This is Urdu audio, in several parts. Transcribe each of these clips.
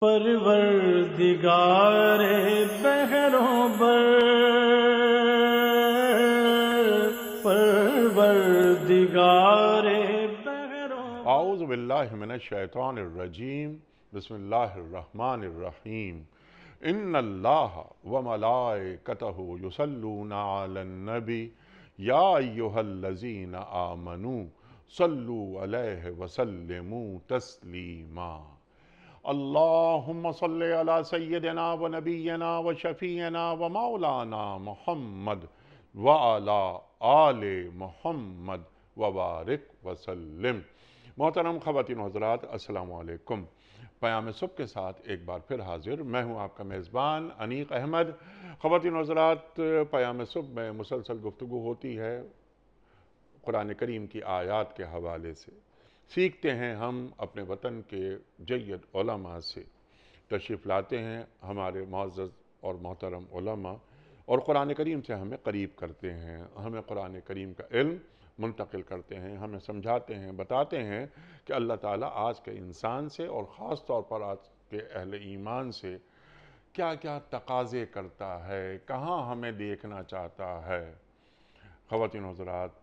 پروردگار بہروں بر، پروردگار بہروں بر۔ اعوذ باللہ من الشیطان الرجیم، بسم اللہ الرحمن الرحیم۔ ان اللہ وملائکتہ یصلون علی النبی یا ایہا الذین آمنوا صلوا علیہ وسلموا تسلیما۔ اللہم صل علی سیدنا و نبینا و شفیعنا و مولانا محمد وعلی آل محمد وبارک وسلم۔ محترم خواتین و حضرات، السلام علیکم۔ پیام صبح کے ساتھ ایک بار پھر حاضر، میں ہوں آپ کا میزبان انیق احمد۔ خواتین و حضرات، پیام صبح میں مسلسل گفتگو ہوتی ہے قرآن کریم کی آیات کے حوالے سے۔ سیکھتے ہیں ہم اپنے وطن کے جید علماء سے، تشریف لاتے ہیں ہمارے معزز اور محترم علماء، اور قرآن کریم سے ہمیں قریب کرتے ہیں، ہمیں قرآن کریم کا علم منتقل کرتے ہیں، ہمیں سمجھاتے ہیں، بتاتے ہیں کہ اللہ تعالیٰ آج کے انسان سے اور خاص طور پر آج کے اہل ایمان سے کیا کیا تقاضے کرتا ہے، کہاں ہمیں دیکھنا چاہتا ہے۔ خواتین و حضرات،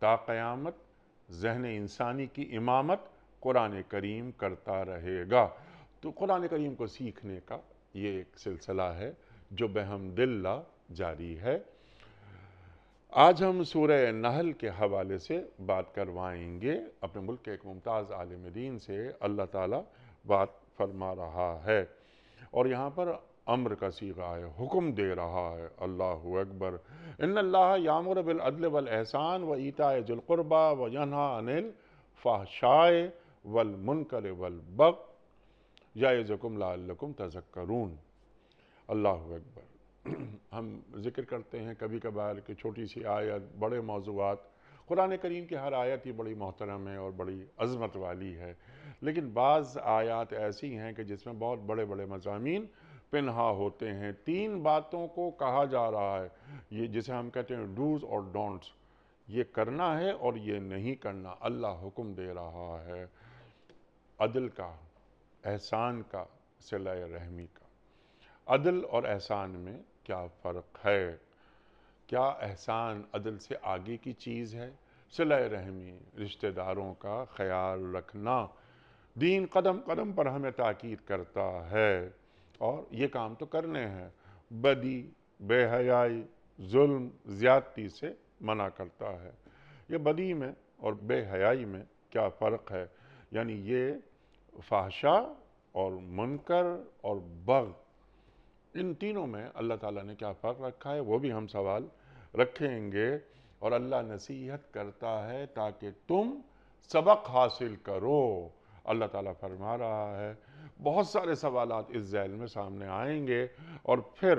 تا قیامت ذہن انسانی کی امامت قرآن کریم کرتا رہے گا۔ تو قرآن کریم کو سیکھنے کا یہ ایک سلسلہ ہے جو بحمد اللہ جاری ہے۔ آج ہم سورہ نحل کے حوالے سے بات کروائیں گے۔ اپنے ملک کے ایک ممتاز عالم دین سے اللہ تعالیٰ بات فرما رہا ہے، اور یہاں پر امر کا صیغہ ہے، حکم دے رہا ہے۔ اللہ اکبر۔ ان اللہ یامر بالعدل والاحسان وایتاء ذی القربی وینہی عن الفحشاء والمنکر والبغی یعظکم لعلکم تذکرون۔ اللہ اکبر۔ ہم ذکر کرتے ہیں کبھی کبھار کہ چھوٹی سی آیت، بڑے موضوعات۔ قرآن کریم کی ہر آیت ہی بڑی محترم ہے اور بڑی عظمت والی ہے، لیکن بعض آیات ایسی ہیں کہ جس میں بہت بڑے بڑے مضامین پنہا ہوتے ہیں۔ تین باتوں کو کہا جا رہا ہے، یہ جسے ہم کہتے ہیں ڈوز اور ڈونٹس، یہ کرنا ہے اور یہ نہیں کرنا۔ اللہ حکم دے رہا ہے عدل کا، احسان کا، صلہ رحمی کا۔ عدل اور احسان میں کیا فرق ہے؟ کیا احسان عدل سے آگے کی چیز ہے؟ صلہ رحمی، رشتہ داروں کا خیال رکھنا، دین قدم قدم پر ہمیں تاکید کرتا ہے، اور یہ کام تو کرنے ہیں۔ بدی، بے حیائی، ظلم، زیادتی سے منع کرتا ہے۔ یہ بدی میں اور بے حیائی میں کیا فرق ہے؟ یعنی یہ فحشا اور منکر اور بغی، ان تینوں میں اللہ تعالیٰ نے کیا فرق رکھا ہے، وہ بھی ہم سوال رکھیں گے۔ اور اللہ نصیحت کرتا ہے تاکہ تم سبق حاصل کرو۔ اللہ تعالیٰ فرما رہا ہے، بہت سارے سوالات اس ذیل میں سامنے آئیں گے، اور پھر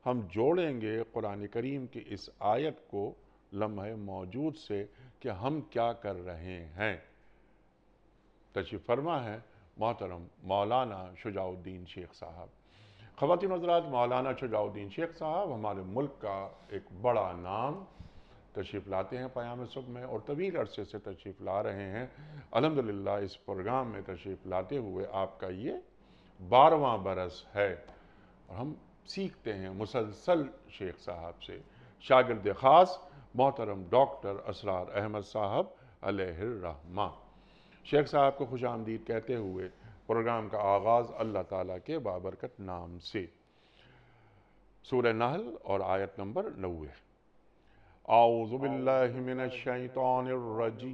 ہم جوڑیں گے قرآن کریم کی اس آیت کو لمحہ موجود سے کہ ہم کیا کر رہے ہیں۔ تشریف فرما ہے محترم مولانا شجاع الدین شیخ صاحب۔ خواتین و حضرات، مولانا شجاع الدین شیخ صاحب ہمارے ملک کا ایک بڑا نام، تشریف لاتے ہیں پیام صبح میں، اور طویل عرصے سے تشریف لا رہے ہیں۔ الحمدللہ اس پروگرام میں تشریف لاتے ہوئے آپ کا یہ 12واں برس ہے، اور ہم سیکھتے ہیں مسلسل شیخ صاحب سے۔ شاگرد خاص محترم ڈاکٹر اسرار احمد صاحب علیہ الرحمہ۔ شیخ صاحب کو خوش آمدید کہتے ہوئے پروگرام کا آغاز اللہ تعالیٰ کے بابرکت نام سے۔ سورہ نحل اور آیت نمبر 90۔ اعوذ باللہ من الشیطان الرجیم،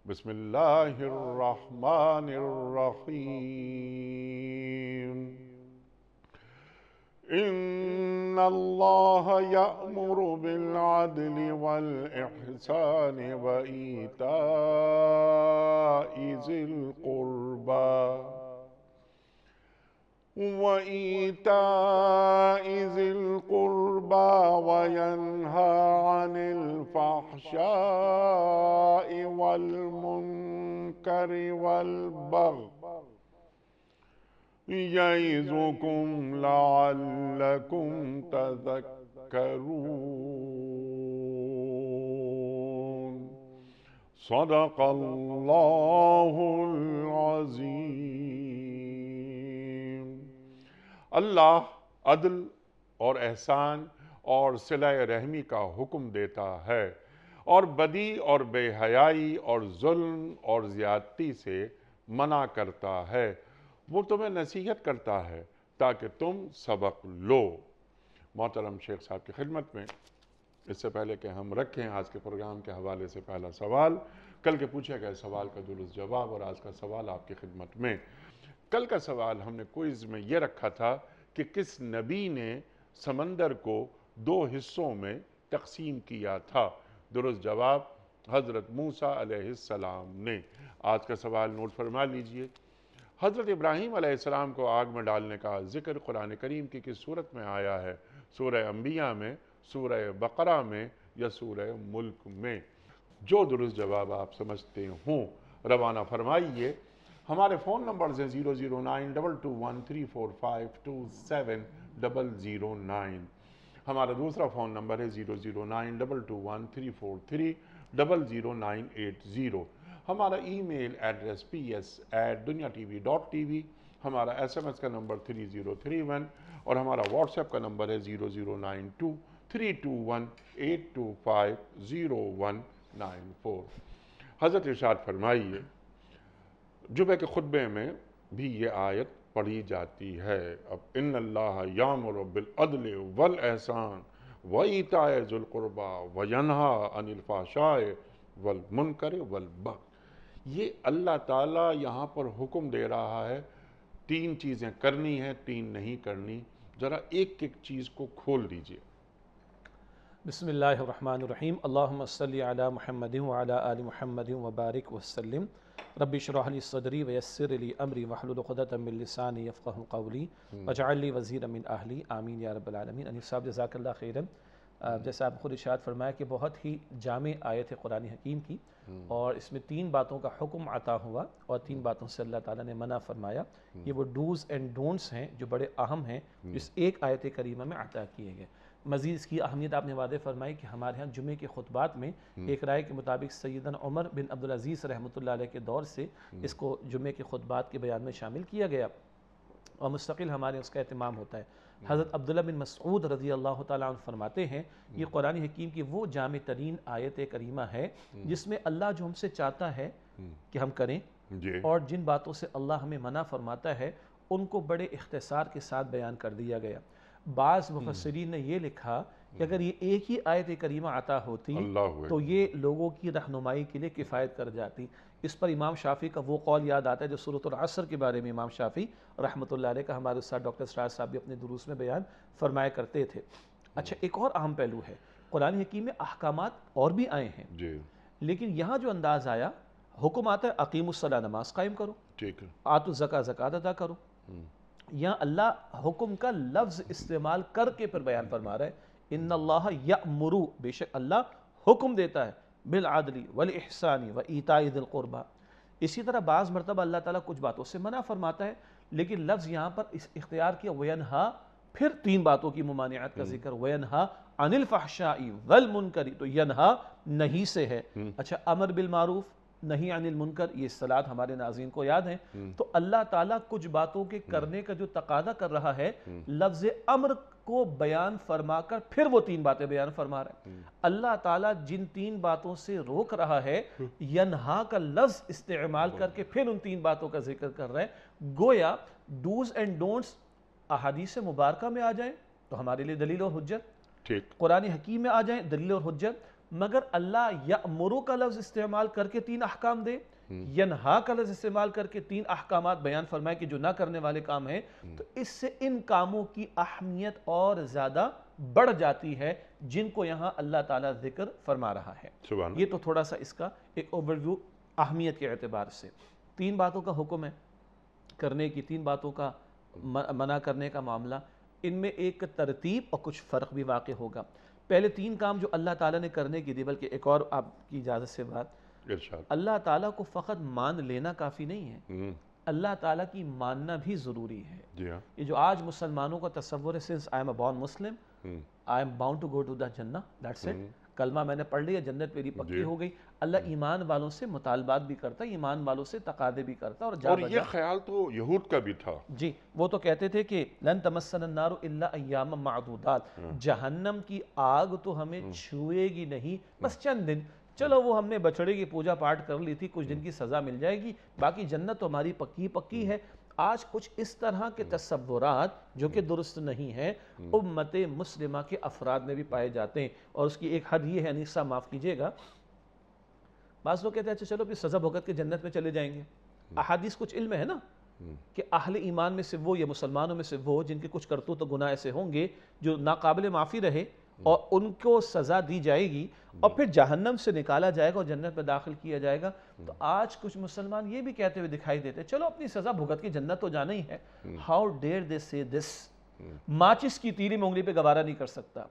بسم اللہ الرحمن الرحیم۔ ان اللہ یأمر بالعدل والاحسان وایتاء ذی القربى وینہی عن الفحشاء والمنکر والبغی یعظکم لعلکم تذکرون۔ صدق اللہ العظیم۔ اللہ عدل اور احسان اور صلہ رحمی کا حکم دیتا ہے اور بدی اور بے حیائی اور ظلم اور زیادتی سے منع کرتا ہے۔ وہ تمہیں نصیحت کرتا ہے تاکہ تم سبق لو۔ محترم شیخ صاحب کی خدمت میں اس سے پہلے کہ ہم رکھیں آج کے پروگرام کے حوالے سے پہلا سوال، کل کے پوچھے گئے سوال کا درست جواب اور آج کا سوال آپ کی خدمت میں۔ کل کا سوال ہم نے کوئز میں یہ رکھا تھا کہ کس نبی نے سمندر کو 2 حصوں میں تقسیم کیا تھا؟ درست جواب حضرت موسیٰ علیہ السلام نے۔ آج کا سوال نوٹ فرما لیجئے۔ حضرت ابراہیم علیہ السلام کو آگ میں ڈالنے کا ذکر قرآن کریم کی کس صورت میں آیا ہے؟ سورہ انبیاء میں، سورہ بقرہ میں یا سورہ ملک میں؟ جو درست جواب آپ سمجھتے ہوں روانہ فرمائیے۔ ہمارے فون نمبرز ہیں 0092214527009۔ ہمارا دوسرا فون نمبر ہے 009221343000980۔ ہمارا ای میل ایڈریس ps@dunyatv.tv۔ ہمارا SMS کا نمبر 3031 اور ہمارا واٹس ایپ کا نمبر ہے 0092321825019 حضرت ارشاد فرمائیے، جمعہ کے خطبے میں بھی یہ آیت پڑھی جاتی ہے۔ اب ان اللہ یامر بالعدل والاحسان وایتاء ذی القربی وینہی عن الفحشاء والمنکر والبغی۔ یہ اللہ تعالیٰ یہاں پر حکم دے رہا ہے 3 چیزیں کرنی ہیں، 3 نہیں کرنی۔ ذرا ایک ایک چیز کو کھول دیجئے۔ بسم اللہ الرحمن الرحیم، اللہم صلی علی محمد وعلی آل محمد وبارک وسلم۔ رب اشرح لی صدری ویسر لی امری واحلل عقدۃ من لسانی یفقہوا قولی واجعل لی وزیرا من اہلی، آمین یا رب العالمین۔ انیس صاحب جزاک اللہ خیراً۔ جیسا آپ خود ارشاد فرمایا کہ بہت ہی جامع آیت ہے قرآن حکیم کی، اور اس میں 3 باتوں کا حکم عطا ہوا اور 3 باتوں سے اللہ تعالیٰ نے منع فرمایا۔ یہ وہ ڈوز اینڈ ڈونٹس ہیں جو بڑے اہم ہیں، اس ایک آیت کریمہ میں عطا کیے گئے۔ مزید اس کی اہمیت آپ نے واضح فرمائی کہ ہمارے ہاں جمعے کے خطبات میں ایک رائے کے مطابق سیدنا عمر بن عبدالعزیز رحمۃ اللہ علیہ کے دور سے اس کو جمعے کے خطبات کے بیان میں شامل کیا گیا اور مستقل ہمارے اس کا اہتمام ہوتا ہے۔ حضرت عبداللہ بن مسعود رضی اللہ تعالیٰ عنہ فرماتے ہیں یہ قرآن حکیم کی وہ جامع ترین آیت کریمہ ہے جس میں اللہ جو ہم سے چاہتا ہے کہ ہم کریں اور جن باتوں سے اللہ ہمیں منع فرماتا ہے ان کو بڑے اختصار کے ساتھ بیان کر دیا گیا۔ بعض مفسرین نے یہ لکھا کہ اگر یہ ایک ہی آیت کریمہ عطا ہوتی تو یہ لوگوں کی رہنمائی کے لیے کفایت کر جاتی۔ اس پر امام شافعی کا وہ قول یاد آتا ہے جو سورۃ العصر کے بارے میں امام شافعی رحمۃ اللہ علیہ کا ہمارے استاد ڈاکٹر سراج صاحب بھی اپنے دروس میں بیان فرمایا کرتے تھے۔ اچھا، ایک اور اہم پہلو ہے، قرآن حکیم میں احکامات اور بھی آئے ہیں، لیکن یہاں جو انداز آیا، حکم آتا ہے اقیموا الصلاۃ، نماز قائم کرو، آتوا الزکوٰۃ، زکوٰۃ ادا کرو۔ یہاں اللہ حکم کا لفظ استعمال کر کے پھر بیان فرما رہا ہے، ان اللہ یأمر، بے شک اللہ حکم دیتا ہے، بالعدل والاحسان وایتاء ذی القربی۔ اسی طرح بعض مرتبہ اللہ تعالیٰ کچھ باتوں سے منع فرماتا ہے، لیکن لفظ یہاں پر اختیار کیا وینہا، پھر 3 باتوں کی ممانعت کا ذکر، وینہا عن الفحشاء والمنکر، تو ینہا نہیں سے ہے۔ اچھا، امر بالمعروف نہیں عن المنکر، یہ اصطلاحات ہمارے ناظرین کو یاد ہیں۔ تو اللہ تعالیٰ کچھ باتوں کے کرنے کا جو تقاضا کر رہا ہے، لفظ امر کو بیان فرما کر پھر وہ 3 باتیں بیان فرما رہا ہے۔ اللہ تعالیٰ جن 3 باتوں سے روک رہا ہے، ینہا کا لفظ استعمال کر کے پھر ان 3 باتوں کا ذکر کر رہا ہے۔ گویا ڈوز اینڈ ڈونٹس احادیث مبارکہ میں آ جائیں تو ہمارے لیے دلیل اور حجت، قرآن حکیم میں آ جائیں دلیل اور حجت، مگر اللہ یأمرو کا لفظ استعمال کر کے 3 احکام دے، ینہا کا لفظ استعمال کر کے 3 احکامات بیان فرمائے کہ جو نہ کرنے والے کام ہیں، تو اس سے ان کاموں کی اہمیت اور زیادہ بڑھ جاتی ہے جن کو یہاں اللہ تعالیٰ ذکر فرما رہا ہے۔ یہ تو تھوڑا سا اس کا ایک اوورویو اہمیت کے اعتبار سے۔ 3 باتوں کا حکم ہے کرنے کی، 3 باتوں کا منع کرنے کا معاملہ، ان میں ایک ترتیب اور کچھ فرق بھی واقع ہوگا۔ پہلے 3 کام جو اللہ تعالیٰ نے کرنے کی دی، بلکہ ایک اور آپ کی اجازت سے بات، اللہ تعالیٰ کو فقط مان لینا کافی نہیں ہے، اللہ تعالیٰ کی ماننا بھی ضروری ہے۔ یہ جو آج مسلمانوں کا تصور ہے، since I am a born Muslim, I am bound to go to the Jannah, that's it. کلمہ میں نے پڑھ لیا جنت میری پکی ہو گئی. اللہ ایمان والوں سے مطالبات بھی کرتا ہے, ایمان والوں سے تقاضے بھی کرتا ہے. اور یہ خیال تو یہود کا بھی تھا. جی وہ تو کہتے تھے کہ لن تمسنا النار الا ایاما معدودات, جہنم کی آگ تو ہمیں چھوئے گی نہیں بس چند دن. چلو وہ ہم نے بچڑے کی پوجا پاٹ کر لی تھی, کچھ دن کی سزا مل جائے گی, باقی جنت تو ہماری پکی پکی ہے. آج کچھ اس طرح کے تصورات جو کہ درست نہیں ہیں امت مسلمہ کے افراد میں بھی پائے جاتے ہیں. اور اس کی ایک حد یہ ہے, انیسا معاف کیجئے گا, بعض لوگ کہتے ہیں اچھا چلو پھر سزا بھگت کے جنت میں چلے جائیں گے. احادیث کچھ علم ہے نا کہ اہل ایمان میں سے وہ یا مسلمانوں میں سے وہ جن کے کچھ کرتوت و گناہ ایسے ہوں گے جو ناقابل معافی رہے اور ان کو سزا دی جائے گی اور پھر جہنم سے نکالا جائے گا اور جنت میں داخل کیا جائے گا. تو آج کچھ مسلمان یہ بھی کہتے ہوئے دکھائی دیتے چلو اپنی سزا بھگت کی جنت تو جانا ہی ہے. ہاؤ ڈیئر دے سے دس. ماچس کی تیلی میں انگلی پہ گوارا نہیں کر سکتا,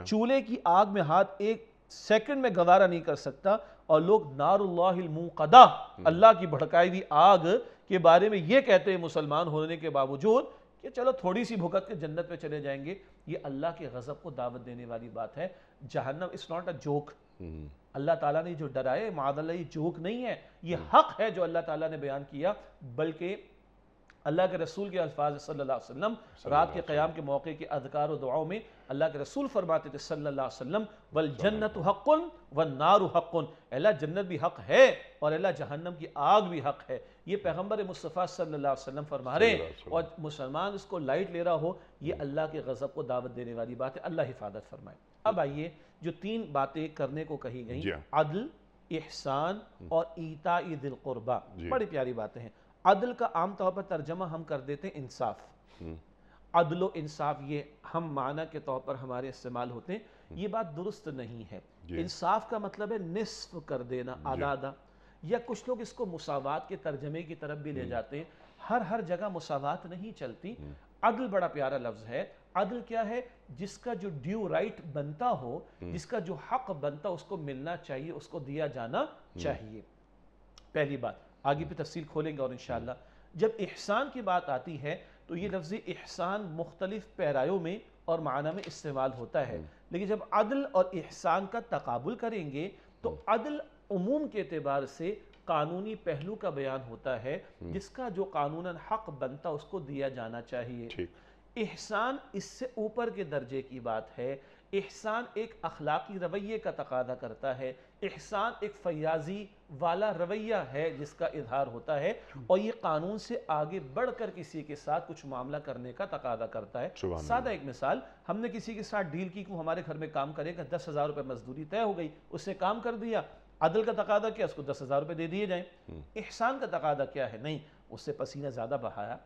چولہے کی آگ میں ہاتھ ایک سیکنڈ میں گوارا نہیں کر سکتا, اور لوگ نار اللہ الموقدہ, اللہ کی بھڑکائی ہوئی آگ کے بارے میں یہ کہتے ہیں مسلمان ہونے کے باوجود کہ چلو تھوڑی سی بھگت کے جنت میں چلے جائیں گے. یہ اللہ کے غضب کو دعوت دینے والی بات ہے. جہنم اس ناٹ اے جوک. اللہ تعالیٰ نے جو ڈرائے معاذ اللہ یہ جوک نہیں ہے, یہ حق ہے جو اللہ تعالیٰ نے بیان کیا. بلکہ اللہ کے رسول کے الفاظ صلی اللہ علیہ وسلم رات کے قیام کے موقع کے اذکار و دعاؤں میں اللہ کے رسول فرماتے تھے صلی اللہ علیہ وسلم والجنت حق والنار حق, اللہ جنت بھی حق ہے اور اللہ جہنم کی آگ بھی حق ہے. یہ پیغمبر مصطفیٰ صلی اللہ علیہ وسلم فرما رہے ہیں, اور مسلمان اس کو لائٹ لے رہا ہو, یہ اللہ کے غضب کو دعوت دینے والی بات ہے. اللہ حفاظت فرمائے. اب آئیے جو 3 باتیں کرنے کو کہی گئیں, عدل, احسان اور ایتاء ذی القربہ, بڑی پیاری باتیں ہیں. عدل کا عام طور پر ترجمہ ہم کر دیتے ہیں انصاف. عدل و انصاف یہ ہم معنی کے طور پر ہمارے استعمال ہوتے ہیں, یہ بات درست نہیں ہے. انصاف کا مطلب ہے نصف کر دینا, آدھا آدھا, یا کچھ لوگ اس کو مساوات کے ترجمے کی طرف بھی لے جاتے ہیں. ہر جگہ مساوات نہیں چلتی. عدل بڑا پیارا لفظ ہے. عدل کیا ہے؟ جس کا جو ڈیو رائٹ بنتا ہو, جس کا جو حق بنتا اس کو ملنا چاہیے, اس کو دیا جانا چاہیے. پہلی بات, آگے پہ تفصیل کھولیں گے. اور انشاءاللہ جب احسان کی بات آتی ہے تو یہ لفظ احسان مختلف پیرایوں میں اور معنی میں استعمال ہوتا ہے, لیکن جب عدل اور احسان کا تقابل کریں گے تو عدل عموم کے اعتبار سے قانونی پہلو کا بیان ہوتا ہے, جس کا جو قانوناً حق بنتا اس کو دیا جانا چاہیے. احسان اس سے اوپر کے درجے کی بات ہے. احسان ایک اخلاقی رویے کا تقاضا کرتا ہے. احسان ایک فیاضی والا رویہ ہے جس کا اظہار ہوتا ہے, اور یہ قانون سے آگے بڑھ کر کسی کے ساتھ کچھ معاملہ کرنے کا تقاضا کرتا ہے. سادہ ایک مثال, ہم نے کسی کے ساتھ ڈیل کی کہ ہمارے گھر میں کام کرے گا, 10,000 روپے مزدوری طے ہو گئی, اس نے کام کر دیا. عدل کا تقاضا کیا؟ اس کو 10,000 روپے دے دیے جائیں. احسان کا تقاضا کیا ہے؟ نہیں, اس سے پسینہ زیادہ بہایا,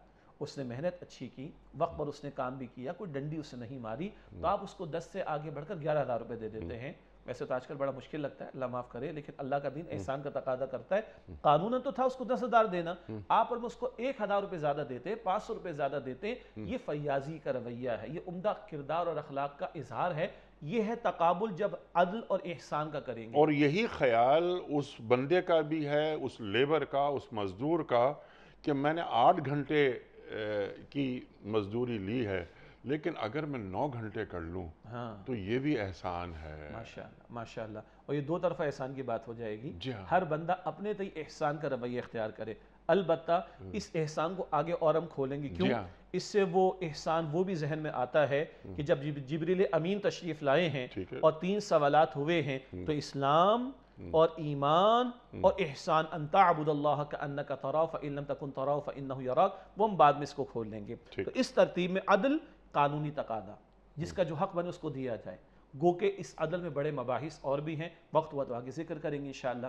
اس نے محنت اچھی کی, وقت پر اس نے کام بھی کیا, کوئی ڈنڈی اس نے نہیں ماری, تو آپ اس کو 10 سے آگے بڑھ کر 11,000 روپے دے دیتے ہیں. ویسے تو آج کل بڑا مشکل لگتا ہے, اللہ معاف کرے, لیکن اللہ کا دین احسان کا تقاضا کرتا ہے. قانوناً تو تھا اس کو 10,000 دینا, آپ اور اس کو 1,000 روپے زیادہ دیتے, 500 روپے زیادہ دیتے. یہ فیاضی کا رویہ ہے, یہ عمدہ کردار اور اخلاق کا اظہار ہے. یہ ہے تقابل جب عدل اور احسان کا کریں گے. اور یہی خیال اس بندے کا بھی ہے, اس لیبر کا, اس مزدور کا, کہ میں نے 8 گھنٹے کی مزدوری لی ہے, لیکن اگر میں 9 گھنٹے کر لوں تو یہ بھی احسان ہے. ماشاءاللہ ماشاءاللہ. اور یہ 2 طرفہ احسان کی بات ہو جائے گی. ہر بندہ اپنے تئی احسان کا رویہ اختیار کرے. البتہ اس احسان کو آگے اور ہم کھولیں گے, کیوں؟ اس سے وہ احسان وہ بھی ذہن میں آتا ہے کہ جب جبریل امین تشریف لائے ہیں اور 3 سوالات ہوئے ہیں, تو اسلام اور ایمان اور احسان, ان تعبد اللہ کانک تراہ فان لم تکن تراہ فانہ یراک, وہ ہم بعد میں اس کو کھول لیں گے. تو اس ترتیب میں عدل قانونی تقاضا, جس کا جو حق بنے اس کو دیا جائے. گو کہ اس عدل میں بڑے مباحث اور بھی ہیں, وقت ہوا تو آگے ذکر کریں گے انشاءاللہ.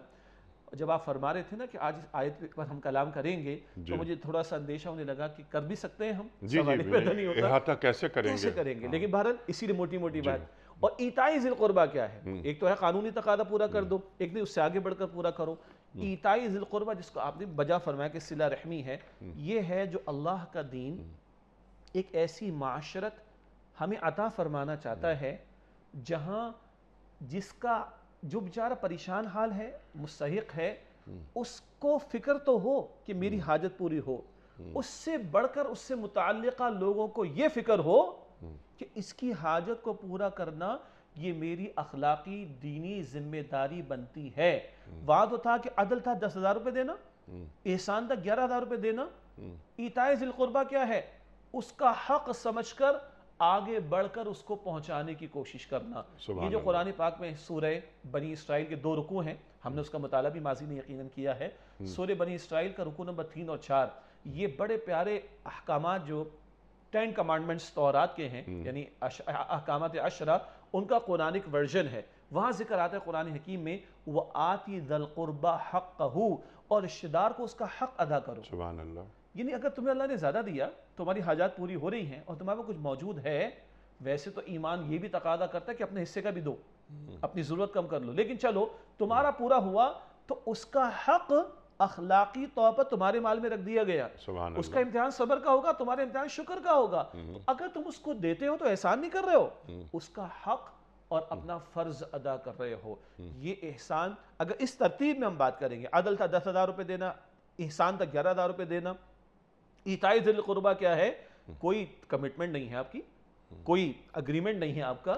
جب آپ فرما رہے تھے نا کہ آج اس آیت پر ہم کلام کریں گے, تو مجھے تھوڑا سا اندیشہ ہونے لگا کہ کر بھی سکتے ہیں ہم, سوال پیدا نہیں ہوتا احاطہ کیسے کریں گے, لیکن بہرحال اسی لیے موٹی موٹی بات. اور ایتاء ذی القربہ کیا ہے؟ ایک تو ہے قانونی تقاضا پورا کر دو, ایک نہیں اس سے آگے بڑھ کر پورا کرو. ایتاء ذی القربہ, جس کو آپ نے بجا فرمایا کہ صلہ رحمی ہے, یہ ہے جو اللہ کا دین ایک ایسی معاشرت ہمیں عطا فرمانا چاہتا ہے جہاں جس کا جو بیچارہ پریشان حال ہے, مستحق ہے, اس کو فکر تو ہو کہ میری حاجت پوری ہو, اس سے بڑھ کر اس سے متعلقہ لوگوں کو یہ فکر ہو کہ اس کی حاجت کو پورا کرنا یہ میری اخلاقی دینی ذمہ داری بنتی ہے۔ وہاں تو تھا کہ عدل تھا 10,000 روپے دینا، احسان تھا 11,000 روپے دینا، ایتائے ذی القربہ کیا ہے؟ اس کا حق سمجھ کر آگے بڑھ کر اس کو پہنچانے کی کوشش کرنا۔ یہ جو قرآن پاک میں سورہ بنی اسرائیل کے 2 رکوع ہیں، ہم نے اس کا مطالعہ بھی ماضی میں یقیناً کیا ہے۔ سورہ بنی اسرائیل کا رکوع نمبر 3 اور 4، یہ بڑے پیارے احکامات جو 10 کمانڈمنٹس تورات کے ہیں، یعنی احکامات 10 ان کا قرآنک ورژن ہے۔ وہاں ذکر آتا ہے قرآن حکیم میں وَآتِ ذَا الْقُرْبَى حَقَّهُ، اور رشتہ دار کو اس کا حق ادا کرو۔ سبحان اللہ۔ یعنی اگر تمہیں اللہ نے زیادہ دیا، تمہاری حاجات پوری ہو رہی ہیں اور تمہارے کچھ موجود ہے، ویسے تو ایمان یہ بھی تقاضا کرتا ہے کہ اپنے حصے کا بھی دو، اپنی ضرورت کم کر لو، لیکن چلو تمہارا پورا ہوا تو اس کا حق اخلاقی طور پر تمہارے مال میں رکھ دیا گیا۔ سبحان اس کا امتحان صبر کا ہوگا، تمہارا امتحان شکر کا ہوگا۔ تو اگر تم اس کو دیتے ہو تو احسان نہیں کر رہے ہو، اس کا حق اور اپنا فرض ادا کر رہے ہو۔ یہ احسان اگر اس ترتیب میں ہم بات کریں گے، عدل تھا 10,000 روپے دینا، احسان تھا 11,000 روپے دینا، ایتائے ذی القربہ کیا ہے؟ کوئی کمٹمنٹ نہیں ہے آپ کی، کوئی اگریمنٹ نہیں ہے آپ کا،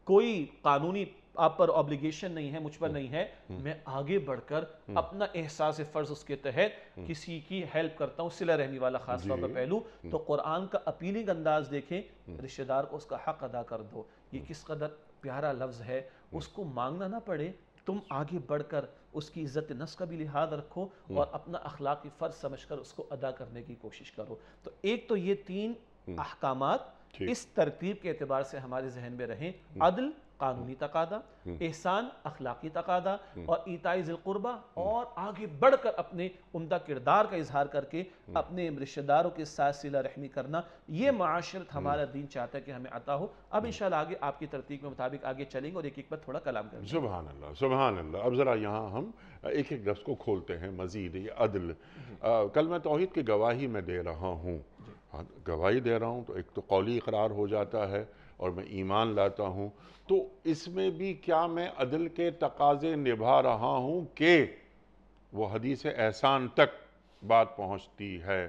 کوئی قانونی آپ پر اوبلیگیشن نہیں ہے، مجھ پر نہیں ہے، میں آگے بڑھ کر اپنا احساس فرض اس کے تحت کسی کی ہیلپ کرتا ہوں، صلہ رحمی والا خاص طور پر پہلو۔ تو قرآن کا اپیلنگ انداز دیکھیں، رشتہ دار کو اس کا حق ادا کر دو۔ یہ کس قدر پیارا لفظ ہے، اس کو مانگنا نہ پڑے، تم آگے بڑھ کر اس کی عزت نفس کا بھی لحاظ رکھو اور اپنا اخلاقی فرض سمجھ کر اس کو ادا کرنے کی کوشش کرو۔ تو ایک تو یہ 3 احکامات اس ترتیب کے اعتبار سے ہمارے ذہن میں رہیں، عدل قانونی تقاضا، احسان اخلاقی تقاضا، اور ایتاء ذی القربہ، اور آگے بڑھ کر اپنے عمدہ کردار کا اظہار کر کے اپنے رشتہ داروں کے ساتھ صلہ رحمی کرنا۔ یہ معاشرت ہمارا دین چاہتا ہے کہ ہمیں عطا ہو۔ اب انشاءاللہ آگے آپ کی ترتیب کے مطابق آگے چلیں گے اور ایک ایک پر تھوڑا کلام کریں گے۔ سبحان اللہ، سبحان اللہ۔ اب ذرا یہاں ہم ایک ایک لفظ کو کھولتے ہیں مزید۔ یہ عدل، کلمہ توحید کی گواہی میں دے رہا ہوں، گواہی دے رہا ہوں تو ایک تو قولی اقرار ہو جاتا ہے اور میں ایمان لاتا ہوں، تو اس میں بھی کیا میں عدل کے تقاضے نبھا رہا ہوں کہ وہ حدیث احسان تک بات پہنچتی ہے؟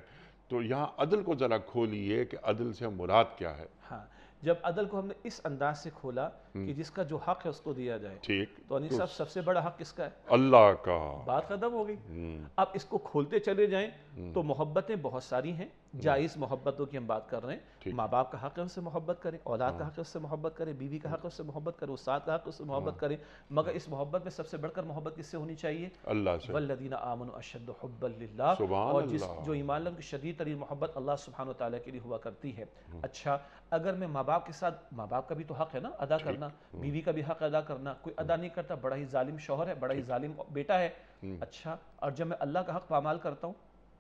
تو یہاں عدل کو ذرا کھولیے کہ عدل سے مراد کیا ہے؟ ہاں، جب عدل کو ہم نے اس انداز سے کھولا کہ جس کا جو حق ہے اس کو دیا جائے، ٹھیک، تو انیس صاحب سب سے بڑا حق کس کا ہے؟ اللہ کا۔ بات ختم ہو گئی۔ اب اس کو کھولتے چلے جائیں تو محبتیں بہت ساری ہیں، جائز محبتوں کی ہم بات کر رہے ہیں۔ ماں باپ کا حق ہے ان سے محبت کریں، اولاد کا حق ہے اس سے محبت کریں، بیوی کا حق ہے اس سے محبت کریں، استاد کا حق ہے اس سے محبت کریں، مگر اس محبت میں سب سے بڑھ کر محبت کس سے ہونی چاہیے؟ اللہ سے۔ والذین آمنوا اشد حبا للہ، اور جو ایمان لوگ کی شدید ترین محبت اللہ سبحانہ وتعالیٰ کے لیے ہوا کرتی ہے۔ اچھا، اگر میں ماں باپ کے ساتھ، ماں باپ کا بھی تو حق ہے نا ادا کرنا، بیوی کا بھی حق ادا کرنا، کوئی ادا نہیں کرتا بڑا ہی ظالم شوہر ہے، بڑا ہی ظالم بیٹا ہے۔ اچھا، اور جب میں اللہ کا حق پامال کرتا ہوں،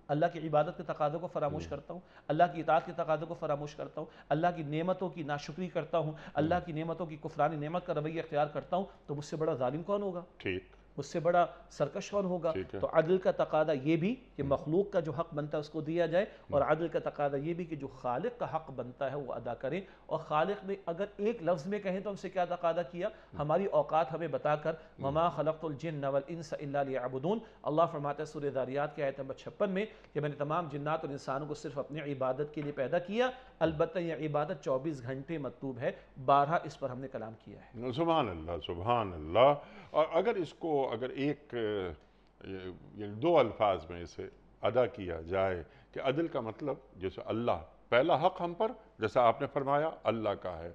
اللہ کی عبادت کے تقاضوں کو فراموش کرتا ہوں، اللہ کی اطاعت کے تقاضوں کو فراموش کرتا ہوں، اللہ کی نعمتوں کی ناشکری کرتا ہوں، اللہ کی نعمتوں کی کفران نعمت کا رویہ اختیار کرتا ہوں، تو مجھ سے بڑا ظالم کون ہوگا؟ ٹھیک، مجھ سے بڑا سرکش کون ہوگا؟ تو عدل کا تقاضا یہ بھی کہ مخلوق کا جو حق بنتا ہے اس کو دیا جائے، اور عدل کا تقاضا یہ بھی کہ جو خالق کا حق بنتا ہے وہ ادا کریں۔ اور خالق میں اگر ایک لفظ میں کہیں تو ہم سے کیا تقاضا کیا؟ ہماری اوقات ہمیں بتا کر وَمَا خَلَقْتُ الْجِنَّ وَالْإِنسَ إِلَّا لِيَعْبُدُونَ، اللہ فرماتا ہے سورہ ذاریات کی آیت نمبر 56 میں کہ میں نے تمام جنات اور انسانوں کو صرف اپنی عبادت کے لیے پیدا کیا، البتہ یہ عبادت 24 گھنٹے مطلوب ہے۔ 12 اس پر ہم نے کلام کیا ہے۔ سبحان اللہ، سبحان اللہ۔ اور اگر اس کو اگر ایک یعنی 2 الفاظ میں اسے ادا کیا جائے کہ عدل کا مطلب، جیسے اللہ پہلا حق ہم پر جیسا آپ نے فرمایا اللہ کا ہے،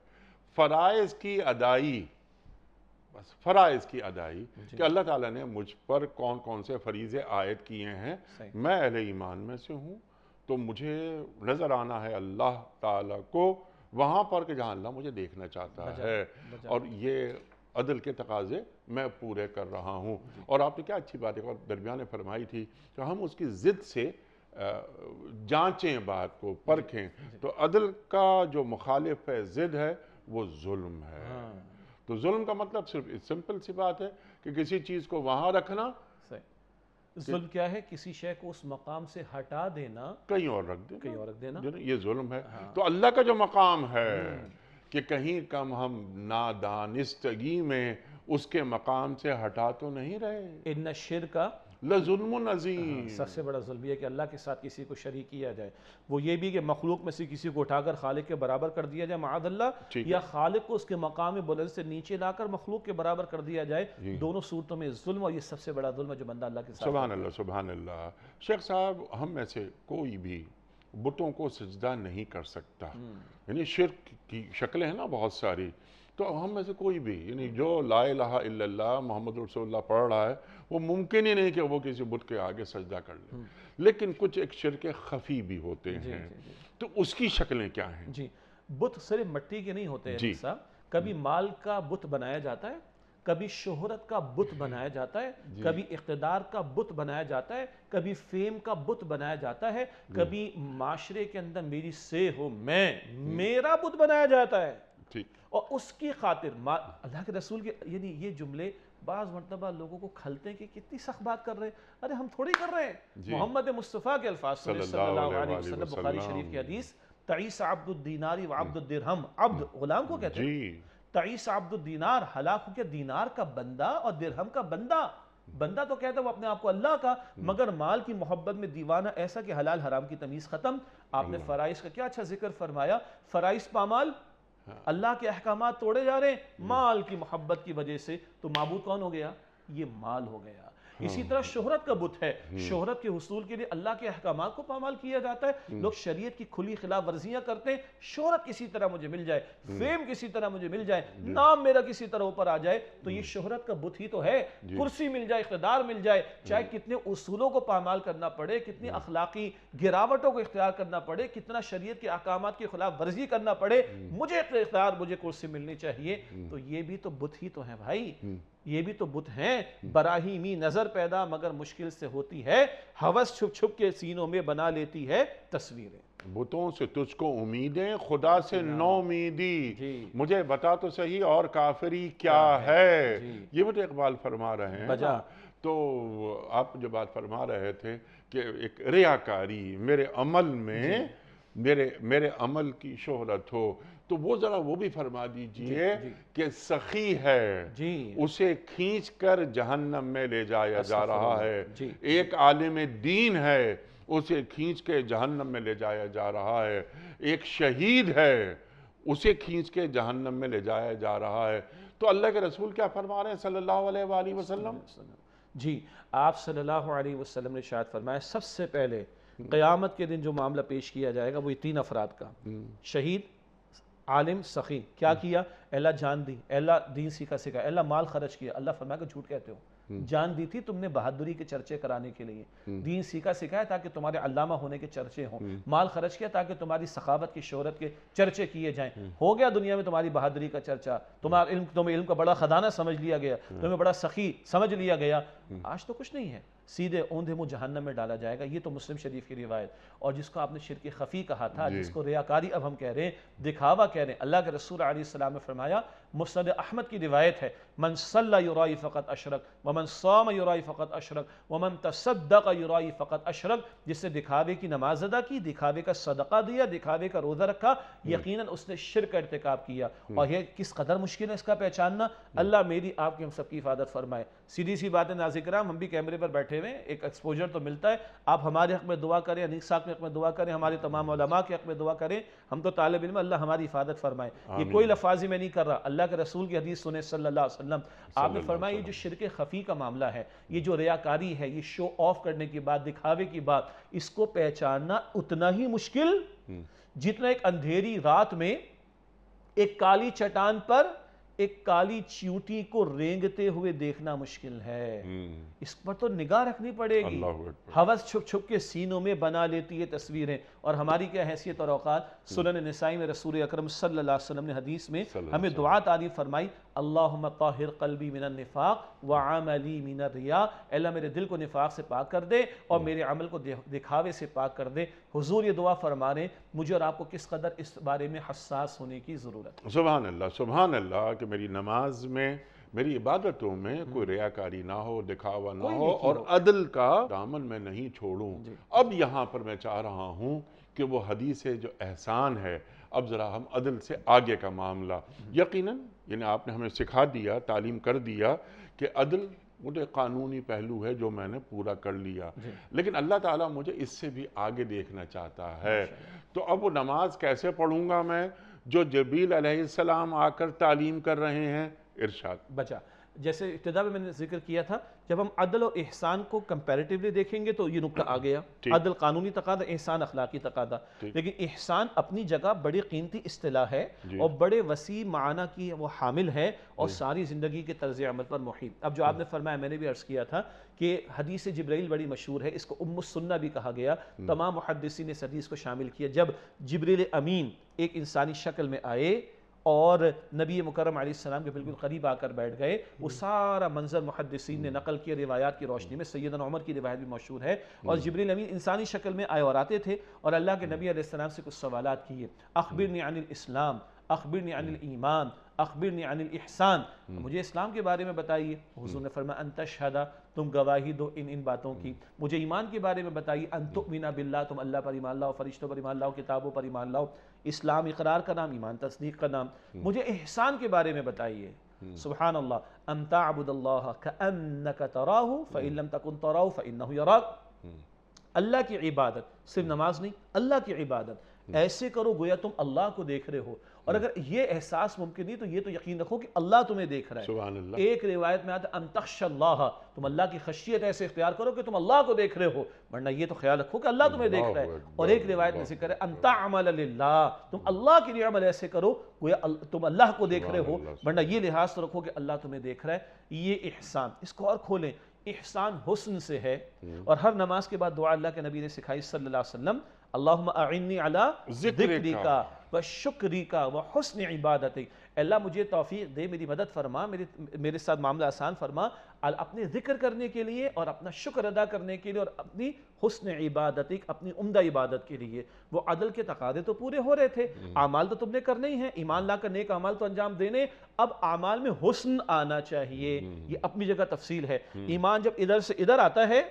فرائض کی ادائی، بس فرائض کی ادائی کہ اللہ تعالیٰ نے مجھ پر کون کون سے فریضے عائد کیے ہیں، میں اہل ایمان میں سے ہوں، تو مجھے نظر آنا ہے اللہ تعالیٰ کو وہاں پر کہ جہاں اللہ مجھے دیکھنا چاہتا ہے، اور یہ عدل کے تقاضے میں پورے کر رہا ہوں۔ اور آپ نے کیا اچھی بات ہے درمیان میں فرمائی تھی کہ ہم اس کی ضد سے جانچیں بات کو، پرکھیں، تو عدل کا جو مخالف ہے، ضد ہے، وہ ظلم ہے۔ تو ظلم کا مطلب صرف سمپل سی بات ہے کہ کسی چیز کو وہاں رکھنا، ظلم کیا ہے؟ کسی شے کو اس مقام سے ہٹا دینا، کہیں اور رکھ دینا، کہیں اور رکھ دینا، یہ ظلم ہے۔ تو اللہ کا جو مقام ہے کہ کہیں کم ہم نادانستگی میں اس کے مقام سے ہٹا تو نہیں رہے۔ ان الشرک لظلم عظیم. سب سے بڑا ظلم یہ ہے کہ اللہ کے ساتھ کسی کو شریک کیا جائے. وہ یہ بھی کہ مخلوق میں سے کسی کو اٹھا کر خالق کے برابر کر دیا جائے معاذ اللہ، یا خالق کو اس کے مقام بلند سے نیچے لا کر مخلوق کے برابر کر دیا جائے. دونوں صورتوں میں ظلم، اور یہ سب سے بڑا ظلم ہے جو بندہ اللہ کے ساتھ. سبحان اللہ سبحان اللہ. شیخ صاحب، ہم میں سے کوئی بھی بتوں کو سجدہ نہیں کر سکتا. یعنی شرک کی شکلیں ہیں نا بہت ساری، تو ہم میں سے کوئی بھی یعنی جو لا الہ الا اللہ محمد رسول اللہ پڑھ رہا ہے، وہ ممکن ہی نہیں کہ وہ کسی بت کے آگے سجدہ کر لے. لیکن کچھ ایک شرک خفی بھی ہوتے ہیں، تو اس کی شکلیں کیا ہیں؟ جی، بت صرف مٹی کے نہیں ہوتے ہیں صاحب. کبھی مال کا بت بنایا جاتا ہے، کبھی شہرت کا بت بنایا جاتا ہے، کبھی اقتدار کا بت بنایا جاتا ہے، کبھی فیم کا بت بنایا جاتا ہے، کبھی معاشرے کے اندر میری سے ہو میرا بت بنایا جاتا ہے. اور اس کی خاطر اللہ کے رسول کے یعنی یہ جملے بعض مرتبہ لوگوں کو کھلتے ہیں کہ کتنی سخت بات کر رہے ہیں. ارے ہم تھوڑی کر رہے ہیں. محمد مصطفیٰ کے الفاظ صلی اللہ علیہ وسلم، بخاری شریف کی حدیث، تعیس عبد الدینار و عبد الدرہم. عبد غلام کو کہتے ہیں. تعیس عبد الدینار، ہلاک ہو کے دینار کا بندہ اور درہم کا بندہ. بندہ تو کہتا ہے وہ اپنے آپ کو اللہ کا، مگر مال کی محبت میں دیوانہ ایسا کہ حلال حرام کی تمیز ختم. آپ نے فرائض کا کیا اچھا ذکر فرمایا. فرائض پامال، اللہ کے احکامات توڑے جا رہے ہیں مال کی محبت کی وجہ سے. تو معبود کون ہو گیا؟ یہ مال ہو گیا. اسی طرح شہرت کا بت ہے. شہرت کے حصول کے لیے اللہ کے احکامات کو پامال کیا جاتا ہے. لوگ شریعت کی کھلی خلاف ورزیاں کرتے ہیں. شہرت کسی طرح مجھے مل جائے، فیم کسی طرح مجھے مل جائے، نام میرا کسی طرح اوپر آ جائے، تو یہ شہرت کا بت ہی تو ہے. کرسی مل جائے، اقتدار مل جائے، چاہے کتنے اصولوں کو پامال کرنا پڑے، کتنی اخلاقی گراوٹوں کو اختیار کرنا پڑے، کتنا شریعت کے احکامات کی خلاف ورزی کرنا پڑے، مجھے اقتدار، مجھے کرسی ملنی چاہیے. تو یہ بھی تو بت ہی تو ہے بھائی. یہ بھی تو بت ہیں. براہیمی نظر پیدا مگر مشکل سے ہوتی ہے، ہوس چھپ چھپ کے سینوں میں بنا لیتی ہے تصویریں. بتوں سے تجھ کو امیدیں، خدا سے نو امیدی. مجھے بتا تو صحیح اور کافری کیا ہے. یہ مجھے اقبال فرما رہے ہیں. تو آپ جو بات فرما رہے تھے کہ ایک ریاکاری میرے عمل میں، میرے عمل کی شہرت ہو، تو وہ ذرا وہ بھی فرما دیجئے کہ سخی ہے، اسے کھینچ کر جہنم میں لے جایا جا رہا ہے. ایک عالم دین ہے، اسے کھینچ کے جہنم میں لے جایا جا رہا ہے. ایک شہید ہے، اسے کھینچ کے جہنم میں لے جایا جا رہا ہے. تو اللہ کے رسول کیا فرما رہے ہیں صلی اللہ علیہ وآلہ وسلم؟ جی، آپ صلی اللہ علیہ وسلم نے ارشاد فرمایا سب سے پہلے قیامت کے دن جو معاملہ پیش کیا جائے گا وہ یہ تین افراد کا، شہید، عالم، سخی. کیا کیا؟ اللہ جان دی، اللہ دین سیکھا سکھایا، اللہ مال خرچ کیا. اللہ فرمایا کہ جھوٹ کہتے ہو. جان دی تھی تم نے بہادری کے چرچے کرانے کے لیے، دین سیکھا سکھایا تاکہ تمہارے علامہ ہونے کے چرچے ہوں، مال خرچ کیا تاکہ تمہاری سخاوت کی شہرت کے چرچے کیے جائیں. ہو گیا دنیا میں تمہاری بہادری کا چرچا، تمہیں علم کا بڑا خزانہ سمجھ لیا گیا، تمہیں بڑا سخی سمجھ لیا گیا. آج تو کچھ نہیں ہے، سیدھے اوندھے منہ جہنم میں ڈالا جائے گا. یہ تو مسلم شریف کی روایت. اور جس کو آپ نے شرک خفی کہا تھا، جس کو ریاکاری اب ہم کہہ رہے ہیں، دکھاوا کہہ رہے ہیں، اللہ کے رسول علیہ السلام نے فرمایا، مسند احمد کی روایت ہے، من صلی یرائی فقط اشرک ومن صام یرائی فقط اشرک ومن تصدق یرائی فقط اشرک. جس نے دکھاوے کی نماز ادا کی، دکھاوے کا صدقہ دیا، دکھاوے کا روزہ رکھا، یقیناً اس نے شرک کا ارتکاب کیا. اور یہ کس قدر مشکل ہے اس کا پہچاننا. اللہ میری آپ کی ہم سب کی حفاظت فرمائے. سیدھی سی بات ہے ناظرین کرام، ہم بھی کیمرے پر بیٹھے ہوئے، ایک ایکسپوجر تو ملتا ہے. آپ ہمارے حق میں دعا کریں، انیس صاحب کے حق میں دعا کریں، ہمارے تمام علماء کے حق میں دعا کریں. ہم تو طالب علم، اللہ ہماری حفاظت فرمائے. یہ کوئی لفاظی میں نہیں کر رہا، اللہ کے رسول کی حدیث سنیں صلی اللہ علیہ وسلم. آپ نے فرمایا یہ جو شرک خفی کا معاملہ ہے، یہ جو ریاکاری ہے، یہ شو آف کرنے کی بات، دکھاوے کی بات، اس کو پہچاننا اتنا ہی مشکل جتنا ایک اندھیری رات میں ایک کالی چٹان پر ایک کالی چیونٹی کو رینگتے ہوئے دیکھنا مشکل ہے. اس پر تو نگاہ رکھنی پڑے گی. ہوس چھپ چھپ کے سینوں میں بنا لیتی ہے تصویریں. اور ہماری کیا حیثیت اور اوقات. سنن نسائی میں رسول اکرم صلی اللہ علیہ وسلم نے حدیث میں ہمیں دعا تعریف فرمائی، اللہم طاہر قلبی من النفاق وعملی من الریا. اللہ میرے دل کو نفاق سے پاک کر دے اور میرے عمل کو دکھاوے سے پاک کر دے. حضور یہ دعا فرما رہے، مجھے اور آپ کو کس قدر اس بارے میں حساس ہونے کی ضرورت ہے. سبحان اللہ سبحان اللہ، کہ میری نماز میں، میری عبادتوں میں کوئی ریاکاری نہ ہو، دکھاوا نہ ہو، اور عدل کا دامن میں نہیں چھوڑوں. اب یہاں پر میں چاہ رہا ہوں کہ وہ حدیث جو احسان ہے، اب ذرا ہم عدل سے آگے کا معاملہ. یقیناً یعنی آپ نے ہمیں سکھا دیا، تعلیم کر دیا کہ عدل وہ تو ایک قانونی پہلو ہے جو میں نے پورا کر لیا، لیکن اللہ تعالیٰ مجھے اس سے بھی آگے دیکھنا چاہتا ہے۔ تو اب وہ نماز کیسے پڑھوں گا میں جو جبریل علیہ السلام آ کر تعلیم کر رہے ہیں؟ ارشاد۔ بچا جیسے ابتدا میں نے ذکر کیا تھا، جب ہم عدل اور احسان کو کمپیریٹیولی دیکھیں گے تو یہ نقطہ آ گیا، عدل قانونی تقاضا، احسان اخلاقی تقاضا، لیکن احسان اپنی جگہ بڑی قیمتی اصطلاح ہے اور بڑے وسیع معنی کی وہ حامل ہے اور ساری زندگی کے طرز عمل پر محیط۔ اب جو آپ نے فرمایا، میں نے بھی عرض کیا تھا کہ حدیث جبرائیل بڑی مشہور ہے، اس کو ام السنہ بھی کہا گیا، تمام محدثین نے اس حدیث کو شامل کیا۔ جب جبریل امین ایک انسانی شکل میں آئے اور نبی مکرم علیہ السلام کے بالکل قریب آ کر بیٹھ گئے، وہ سارا منظر محدثین نے نقل کیا روایات کی روشنی میں، سیدنا عمر کی روایت بھی مشہور ہے، اور جبریل امین انسانی شکل میں آئے اور آتے تھے اور اللہ کے نبی علیہ السلام سے کچھ سوالات کیے، اخبرنی عن الاسلام، اخبرنی عن الایمان، اخبرنی عن الاحسان، مجھے اسلام کے بارے میں بتائیے۔ حضور نے فرمایا ان تشہد، تم گواہی دو ان باتوں کی۔ مجھے ایمان کے بارے میں بتائیے، ان تؤمن باللہ، تم اللہ پر ایمان لاؤ، فرشتوں پر ایمان لاؤ، کتابوں پر ایمان لاؤ۔ اسلام اقرار کا نام، ایمان تصدیق کا نام۔ مجھے احسان کے بارے میں بتائیے، سبحان اللہ، ان تعبد اللہ کأنک تراہ فإن لم تکن تراہ فإنہ یراک۔ اللہ کی عبادت، صرف نماز نہیں، اللہ کی عبادت ایسے کرو گویا تم اللہ کو دیکھ رہے ہو، اور اگر یہ احساس ممکن نہیں تو یہ تو یقین رکھو کہ اللہ تمہیں دیکھ رہا ہے۔ سبحان اللہ۔ ایک روایت میں آتا ہے ان تخشى اللہ، تم اللہ کی خشیت ایسے اختیار کرو کہ تم اللہ کو دیکھ رہے ہو، ورنہ یہ تو خیال رکھو کہ اللہ تمہیں دیکھ رہا ہے۔ اور ایک روایت میں ذکر ہے ان تعمل للہ، تم اللہ کے لیے عمل ایسے کرو گویا تم اللہ کو دیکھ رہے ہو، ورنہ یہ لحاظ تو رکھو کہ اللہ تمہیں دیکھ رہا ہے۔ یہ احسان، اس کو اور کھولیں، احسان حسن سے ہے، اور ہر نماز کے بعد دعا اللہ کے نبی نے سکھائی صلی اللہ علیہ وسلم، اللہم اعنی علی ذکرک و شکرک و حسن عبادتک، اللہ مجھے توفیق دے، میری مدد فرما، میرے ساتھ معاملہ آسان فرما اپنے ذکر کرنے کے لیے اور اپنا شکر ادا کرنے کے لیے اور اپنی حسن عبادتک، اپنی عمدہ عبادت کے لیے۔ وہ عدل کے تقاضے تو پورے ہو رہے تھے، اعمال تو تم نے کرنے ہی ہیں، ایمان لا کر نیک اعمال تو انجام دینے، اب اعمال میں حسن آنا چاہیے، یہ اپنی جگہ تفصیل ہے۔ ایمان جب ادھر سے ادھر آتا ہے،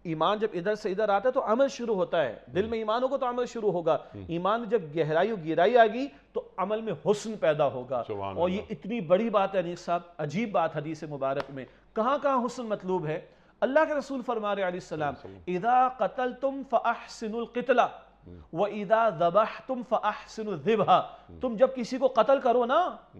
ایمان جب ادھر سے ادھر آتا ہے تو عمل شروع ہوتا ہے، دل میں ایمان ہوگا تو عمل شروع ہوگا، ایمان جب گہرائی و گہرائی آگی تو عمل میں حسن پیدا ہوگا۔ اور یہ اتنی بڑی بات ہے انیس صاحب، عجیب بات حدیث مبارک میں، کہاں کہاں حسن مطلوب ہے؟ اللہ کے رسول فرما رہے علیہ السلام اذا قتلتم فاحسنوا القتلہ وَإِذَا ذَبَحْتُمْ فَأَحْسِنُوا الذِّبْحَ، تم جب کسی کو قتل کرو نا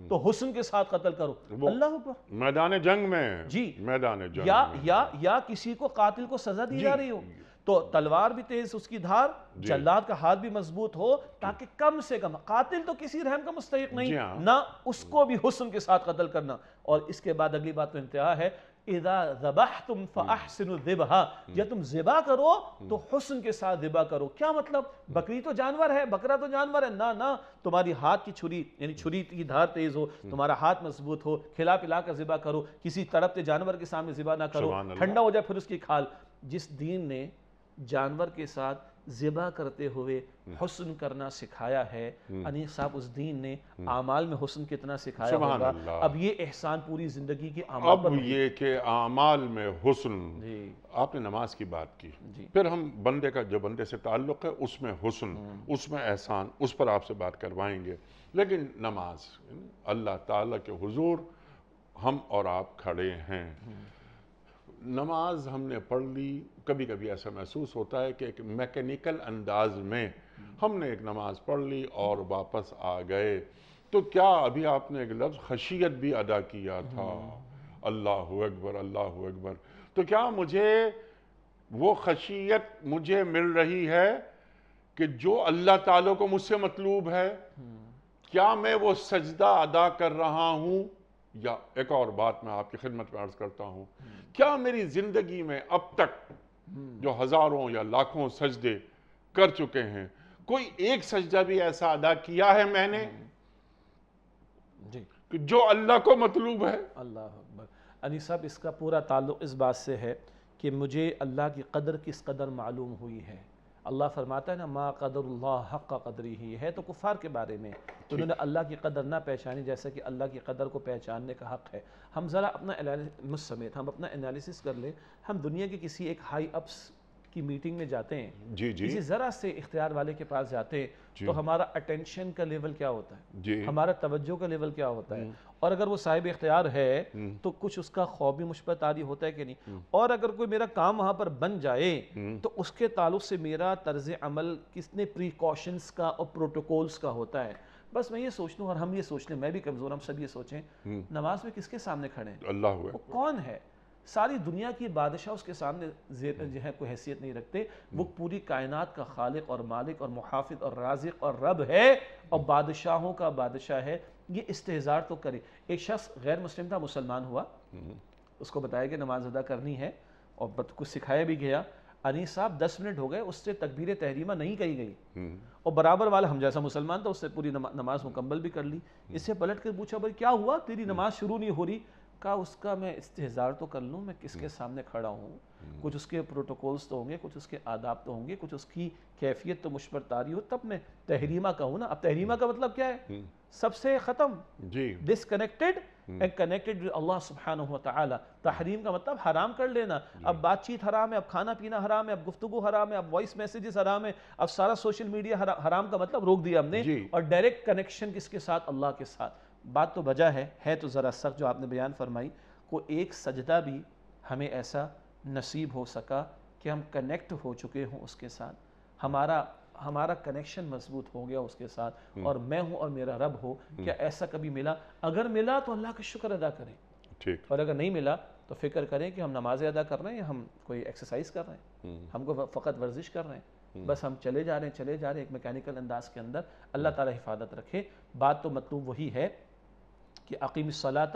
تو حسن کے ساتھ قتل کرو۔ اللہ اکبر، میدان جنگ میں، جی میدان جنگ میں، یا کسی کو قاتل کو سزا دی جا رہی ہو تو تلوار بھی تیز اس کی دھار، جلاد کا ہاتھ بھی مضبوط ہو، تاکہ کم سے کم، قاتل تو کسی رحم کا مستحق نہیں، نہ اس کو بھی حسن کے ساتھ قتل کرنا۔ اور اس کے بعد اگلی بات تو انتہا ہے، اذا ذبحتم فاحسنوا الذبح، جب تم ذبح کرو تو حسن کے ساتھ ذبح کرو۔ کیا مطلب؟ بکری تو جانور ہے، بکرا تو جانور ہے، نہ تمہاری ہاتھ کی چھری، یعنی چھری کی دھار تیز ہو، تمہارا ہاتھ مضبوط ہو، کھلا پلا کر ذبح کرو، کسی تڑپتے جانور کے سامنے ذبح نہ کرو، ٹھنڈا ہو جائے پھر اس کی کھال۔ جس دین نے جانور کے ساتھ ذبح کرتے ہوئے حسن کرنا سکھایا ہے، انیس صاحب اس دین نے اعمال میں حسن کتنا سکھایا ہوگا۔ اب یہ احسان پوری زندگی کے اعمال پر، اب یہ کہ اعمال میں حسن، آپ نے نماز کی بات کی، پھر ہم بندے کا جو بندے سے تعلق ہے اس میں حسن، اس میں احسان، اس پر آپ سے بات کروائیں گے۔ لیکن نماز، اللہ تعالیٰ کے حضور ہم اور آپ کھڑے ہیں، نماز ہم نے پڑھ لی، کبھی کبھی ایسا محسوس ہوتا ہے کہ ایک میکینیکل انداز میں ہم نے ایک نماز پڑھ لی اور واپس آ گئے، تو کیا ابھی آپ نے ایک لفظ خشیت بھی ادا کیا تھا، اللہ اکبر اللہ اکبر، تو کیا مجھے وہ خشیت مجھے مل رہی ہے کہ جو اللہ تعالیٰ کو مجھ سے مطلوب ہے؟ کیا میں وہ سجدہ ادا کر رہا ہوں؟ یا ایک اور بات میں آپ کی خدمت میں عرض کرتا ہوں، کیا میری زندگی میں اب تک جو ہزاروں یا لاکھوں سجدے کر چکے ہیں، کوئی ایک سجدہ بھی ایسا ادا کیا ہے میں نے کہ جو اللہ کو مطلوب ہے؟ اللہ اکبر۔ انیس صاحب، اس کا پورا تعلق اس بات سے ہے کہ مجھے اللہ کی قدر کس قدر معلوم ہوئی ہے۔ اللہ فرماتا ہے نا ما قدر اللہ حق قدری ہی ہے، تو کفار کے بارے میں تو انہوں نے اللہ کی قدر نہ پہچانی جیسا کہ اللہ کی قدر کو پہچاننے کا حق ہے۔ ہم ذرا اپنا مجھ سمیت ہم اپنا انالیسس کر لیں، ہم دنیا کے کسی ایک ہائی اپس کی میٹنگ میں جاتے ہیں, جی جی کسی ذرا سے اختیار والے کے پاس جاتے ہیں تو ہمارا اٹینشن کا لیول کیا ہوتا ہے, جی ہمارا توجہ کا لیول کیا ہوتا ہے, اور اگر وہ صاحب اختیار ہے تو کچھ اس کا خوف بھی مجھ پر طاری ہوتا ہے کہ نہیں, اور اگر کوئی میرا کام وہاں پر بن جائے تو اس کے تعلق سے میرا طرز عمل کتنے پریکاشنز کا اور پروٹوکولز کا ہوتا ہے. بس میں یہ سوچ لوں, اور ہم یہ سوچ لیں, میں بھی کمزور, ہم سب یہ سوچیں, نماز میں کس کے سامنے کھڑے ہیں, اللہ ہوئے وہ کون ہے؟ ساری دنیا کی بادشاہ اس کے سامنے جو ہے کوئی حیثیت نہیں رکھتے, وہ پوری کائنات کا خالق اور مالک اور محافظ اور رازق اور رب ہے, اور بادشاہوں کا بادشاہ ہے. یہ استحضار تو کرے. ایک شخص غیر مسلم تھا, مسلمان ہوا, اس کو بتایا کہ نماز ادا کرنی ہے اور کچھ سکھایا بھی گیا. انیس صاحب 10 منٹ ہو گئے, اس سے تکبیر تحریمہ نہیں کہی گئی, اور برابر والا ہم جیسا مسلمان تھا, اس سے پوری نماز مکمل بھی کر لی. اس سے پلٹ کر پوچھا بھائی کیا ہوا, تیری نماز شروع نہیں ہو رہی؟ کہا اس کا میں استحضار تو کر لوں, میں کس کے سامنے کھڑا ہوں, کچھ اس کے پروٹوکولز تو ہوں گے, کچھ اس کے آداب تو ہوں گے, کچھ اس کی کیفیت تو مجھ پر طاری ہو, تب میں تحریمہ کہوں نا. اب تحریمہ کا مطلب کیا ہے؟ سب سے ختم, جی ڈسکنیکٹڈ اینڈ کنیکٹڈ ود اللہ سبحانہ و تعالی. تحریم کا مطلب حرام کر لینا. اب بات چیت حرام ہے, اب کھانا پینا حرام ہے, اب گفتگو حرام ہے, اب وائس میسیجز حرام ہے, اب سارا سوشل میڈیا حرام کا مطلب روک دیا ہم نے, اور ڈائریکٹ کنیکشن کس کے ساتھ؟ اللہ کے ساتھ. بات تو بجا ہے تو ذرا سخت جو آپ نے بیان فرمائی. کو ایک سجدہ بھی ہمیں ایسا نصیب ہو سکا کہ ہم کنیکٹ ہو چکے ہوں اس کے ساتھ, ہمارا کنیکشن مضبوط ہو گیا اس کے ساتھ, اور میں ہوں اور میرا رب ہو. کیا ایسا کبھی ملا؟ اگر ملا تو اللہ کا شکر ادا کریں, ٹھیک, اور اگر نہیں ملا تو فکر کریں کہ ہم نمازیں ادا کر رہے ہیں یا ہم کوئی ایکسرسائز کر رہے ہیں, ہم کو فقط ورزش کر رہے ہیں, بس ہم چلے جا رہے ہیں ایک میکینیکل انداز کے اندر. اللہ تعالی حفاظت رکھے. بات تو مطلوب وہی ہے کہ اقیم الصلاۃ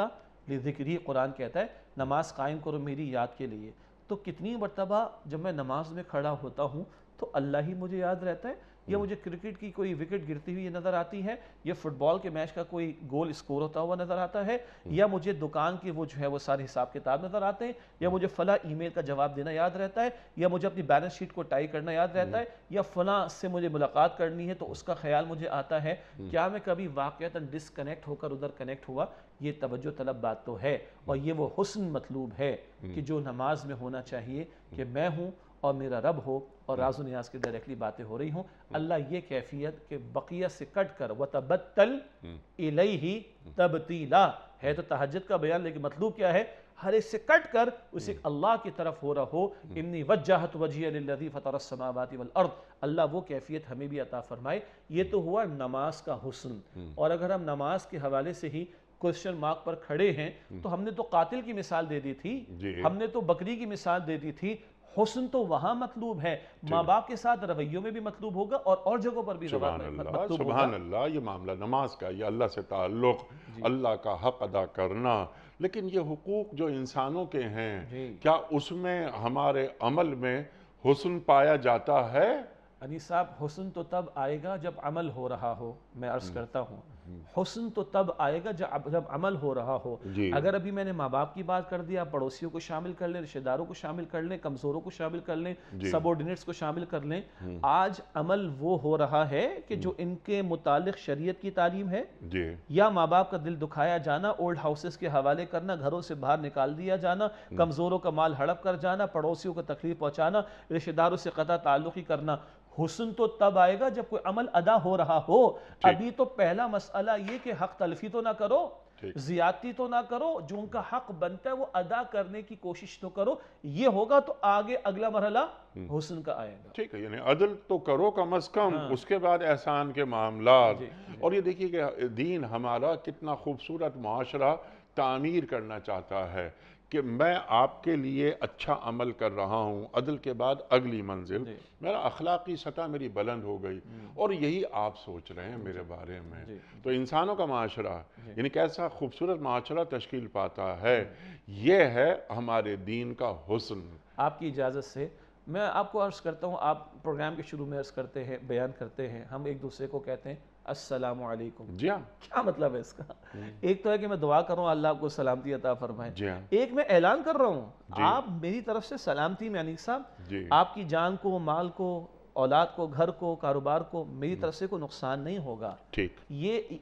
لذکری, قرآن کہتا ہے نماز قائم کرو میری یاد کے لیے. تو کتنی مرتبہ جب میں نماز میں کھڑا ہوتا ہوں تو اللہ ہی مجھے یاد رہتا ہے, یا مجھے کرکٹ کی کوئی وکٹ گرتی ہوئی نظر آتی ہے, یا فٹ بال کے میچ کا کوئی گول اسکور ہوتا ہوا نظر آتا ہے, یا مجھے دکان کے وہ جو ہے وہ سارے حساب کتاب نظر آتے ہیں, یا مجھے فلاں ای میل کا جواب دینا یاد رہتا ہے, یا مجھے اپنی بیلنس شیٹ کو ٹائی کرنا یاد رہتا ہے, یا فلاں سے مجھے ملاقات کرنی ہے تو اس کا خیال مجھے آتا ہے. کیا میں کبھی واقعتاً ڈسکنیکٹ ہو کر ادھر کنیکٹ ہوا؟ یہ توجہ طلب بات تو ہے, اور یہ وہ حسن مطلوب ہے کہ جو نماز میں ہونا چاہیے, کہ میں ہوں اور میرا رب ہو, اور راز و نیاز کی ڈائریکٹلی باتیں ہو رہی ہوں. اللہ یہ کیفیت کہ بقیہ سے کٹ کر وَتَبَتَّلْ إِلَيْهِ تَبْتِيلًا ہے تو تہجد کا بیان, لیکن مطلوب کیا ہے؟ ہر ایک سے کٹ کر اسے اللہ کی طرف ہو رہا ہو. انی وجہت وجہی للذی فطر السماوات والارض. اللہ وہ کیفیت ہمیں بھی عطا فرمائے. یہ تو ہوا نماز کا حسن. اور اگر ہم نماز کے حوالے سے ہی کوسچن مارک پر کھڑے ہیں تو ہم نے تو قاتل کی مثال دے دی تھی, ہم نے تو بکری کی مثال دے دی تھی. حسن تو وہاں مطلوب ہے, ماں باپ کے ساتھ رویوں میں بھی مطلوب ہوگا, اور جگہوں پر بھی مطلوب ہوگا. سبحان اللہ. یہ معاملہ نماز کا, یہ اللہ سے تعلق, اللہ کا حق ادا کرنا. لیکن یہ حقوق جو انسانوں کے ہیں, کیا اس میں ہمارے عمل میں حسن پایا جاتا ہے؟ انیس صاحب, حسن تو تب آئے گا جب عمل ہو رہا ہو. میں عرض کرتا ہوں حسن تو تب آئے گا جب عمل ہو رہا ہو. اگر ابھی میں نے ماں باپ کی بات کر دیا, پڑوسیوں کو شامل کر لیں, رشتہ داروں کو شامل کر لیں, کمزوروں کو شامل کر لیں, سبورڈینیٹس کو شامل کر لیں, آج عمل وہ ہو رہا ہے کہ جو ان کے متعلق شریعت کی تعلیم ہے, یا ماں باپ کا دل دکھایا جانا, اولڈ ہاؤسز کے حوالے کرنا, گھروں سے باہر نکال دیا جانا, کمزوروں کا مال ہڑپ کر جانا, پڑوسیوں کو تکلیف پہنچانا, رشتہ داروں سے قطع تعلقی کرنا. حسن تو تب آئے گا جب کوئی عمل ادا ہو رہا ہو. ابھی تو پہلا مسئلہ یہ کہ حق تلفی تو نہ کرو, زیادتی تو نہ کرو, جو ان کا حق بنتا ہے وہ ادا کرنے کی کوشش تو کرو. یہ ہوگا تو آگے اگلا مرحلہ حسن کا آئے گا. ٹھیک ہے, یعنی عدل تو کرو کم از کم, اس کے بعد احسان کے معاملات. اور یہ دیکھیے کہ دین ہمارا کتنا خوبصورت معاشرہ تعمیر کرنا چاہتا ہے کہ میں آپ کے لیے اچھا عمل کر رہا ہوں, عدل کے بعد اگلی منزل, میرا اخلاقی سطح میری بلند ہو گئی, اور یہی آپ سوچ رہے ہیں میرے بارے میں. تو انسانوں کا معاشرہ یعنی کیسا خوبصورت معاشرہ تشکیل پاتا ہے, یہ ہے ہمارے دین کا حسن. آپ کی اجازت سے میں آپ کو عرض کرتا ہوں, آپ پروگرام کے شروع میں عرض کرتے ہیں, بیان کرتے ہیں, ہم ایک دوسرے کو کہتے ہیں السلام علیکم. جی ہاں, کیا مطلب ہے اس کا؟ ایک تو ہے کہ میں دعا کر رہا ہوں اللہ آپ کو سلامتی عطا فرمائے, جی ہاں, ایک میں اعلان کر رہا ہوں آپ میری طرف سے سلامتی میں. انیس صاحب, آپ کی جان کو, مال کو, اولاد کو, گھر کو, کاروبار کو میری طرف سے کوئی نقصان نہیں ہوگا. ٹھیک, یہ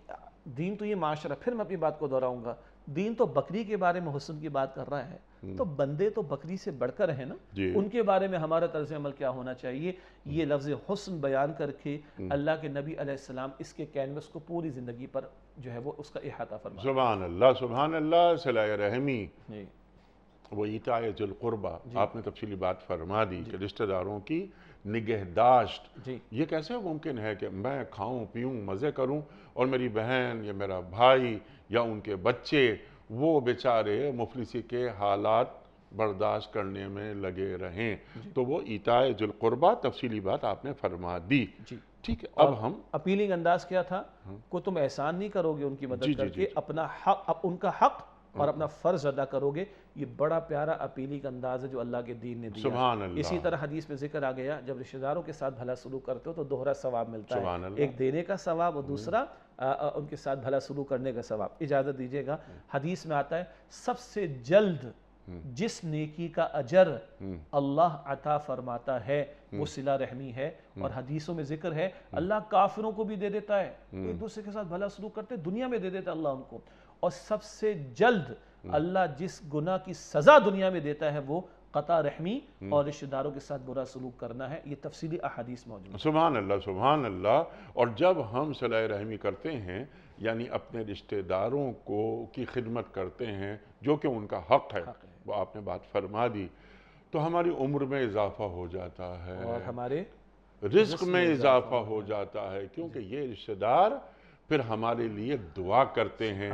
دین تو یہ معاشرہ, پھر میں اپنی بات کو دہراؤں گا, دین تو بکری کے بارے میں حسن کی بات کر رہا ہے. تو بندے تو بکری سے بڑھ کر ہیں نا، ان کے بارے میں ہمارا طرز عمل کیا ہونا چاہیے؟ یہ لفظ حسن بیان کر کے اللہ کے نبی علیہ السلام اس کے کینوس کو پوری زندگی پر جو ہے وہ اس کا احاطہ فرمایا۔ سبحان اللہ، سبحان اللہ۔ صلہ رحمی وہ ایتاء ذی القربہ، آپ نے تفصیلی بات فرما دی کہ رشتہ داروں کی نگہداشت، یہ کیسے ممکن ہے کہ میں کھاؤں پیوں مزے کروں اور میری بہن یا میرا بھائی یا ان کے بچے وہ بیچارے مفلسی کے حالات برداشت کرنے میں لگے رہیں؟ تو وہ ایتاء ذی القربہ تفصیلی بات آپ نے فرما دی۔ ٹھیک ہے، اب ہم اپیلنگ انداز کیا تھا کو تم احسان نہیں کرو گے ان کی مدد کر کے، اپنا حق، ان کا حق اور اپنا فرض ادا کرو گے۔ یہ بڑا پیارا اپیلنگ انداز ہے جو اللہ کے دین نے دیا۔ سبحان اللہ۔ اسی طرح حدیث میں ذکر آ گیا، جب رشتہ داروں کے ساتھ بھلا سلوک کرتے ہو تو دوہرا ثواب ملتا ہے، ایک دینے کا ثواب اور دوسرا ان کے ساتھ بھلا سلوک کرنے کا ثواب۔ اجازت دیجیے گا، حدیث میں آتا ہے سب سے جلد جس نیکی کا اجر اللہ عطا فرماتا ہے وہ صلہ رحمی ہے، اور حدیثوں میں ذکر ہے اللہ کافروں کو بھی دے دیتا ہے، ایک دوسرے کے ساتھ بھلا سلوک کرتے دنیا میں دے دیتا ہے اللہ ان کو، اور سب سے جلد اللہ جس گناہ کی سزا دنیا میں دیتا ہے وہ قطع رحمی اور رشتہ داروں کے ساتھ برا سلوک کرنا ہے۔ یہ تفصیلی احادیث موجود ہے۔ سبحان اللہ، سبحان اللہ۔ اور جب ہم صلہ رحمی کرتے ہیں یعنی اپنے رشتہ داروں کی خدمت کرتے ہیں جو کہ ان کا حق ہے، وہ آپ نے بات فرما دی، تو ہماری عمر میں اضافہ ہو جاتا ہے اور ہمارے رزق میں اضافہ ہو جاتا ہے، کیونکہ یہ رشتہ دار پھر ہمارے لیے دعا کرتے ہیں۔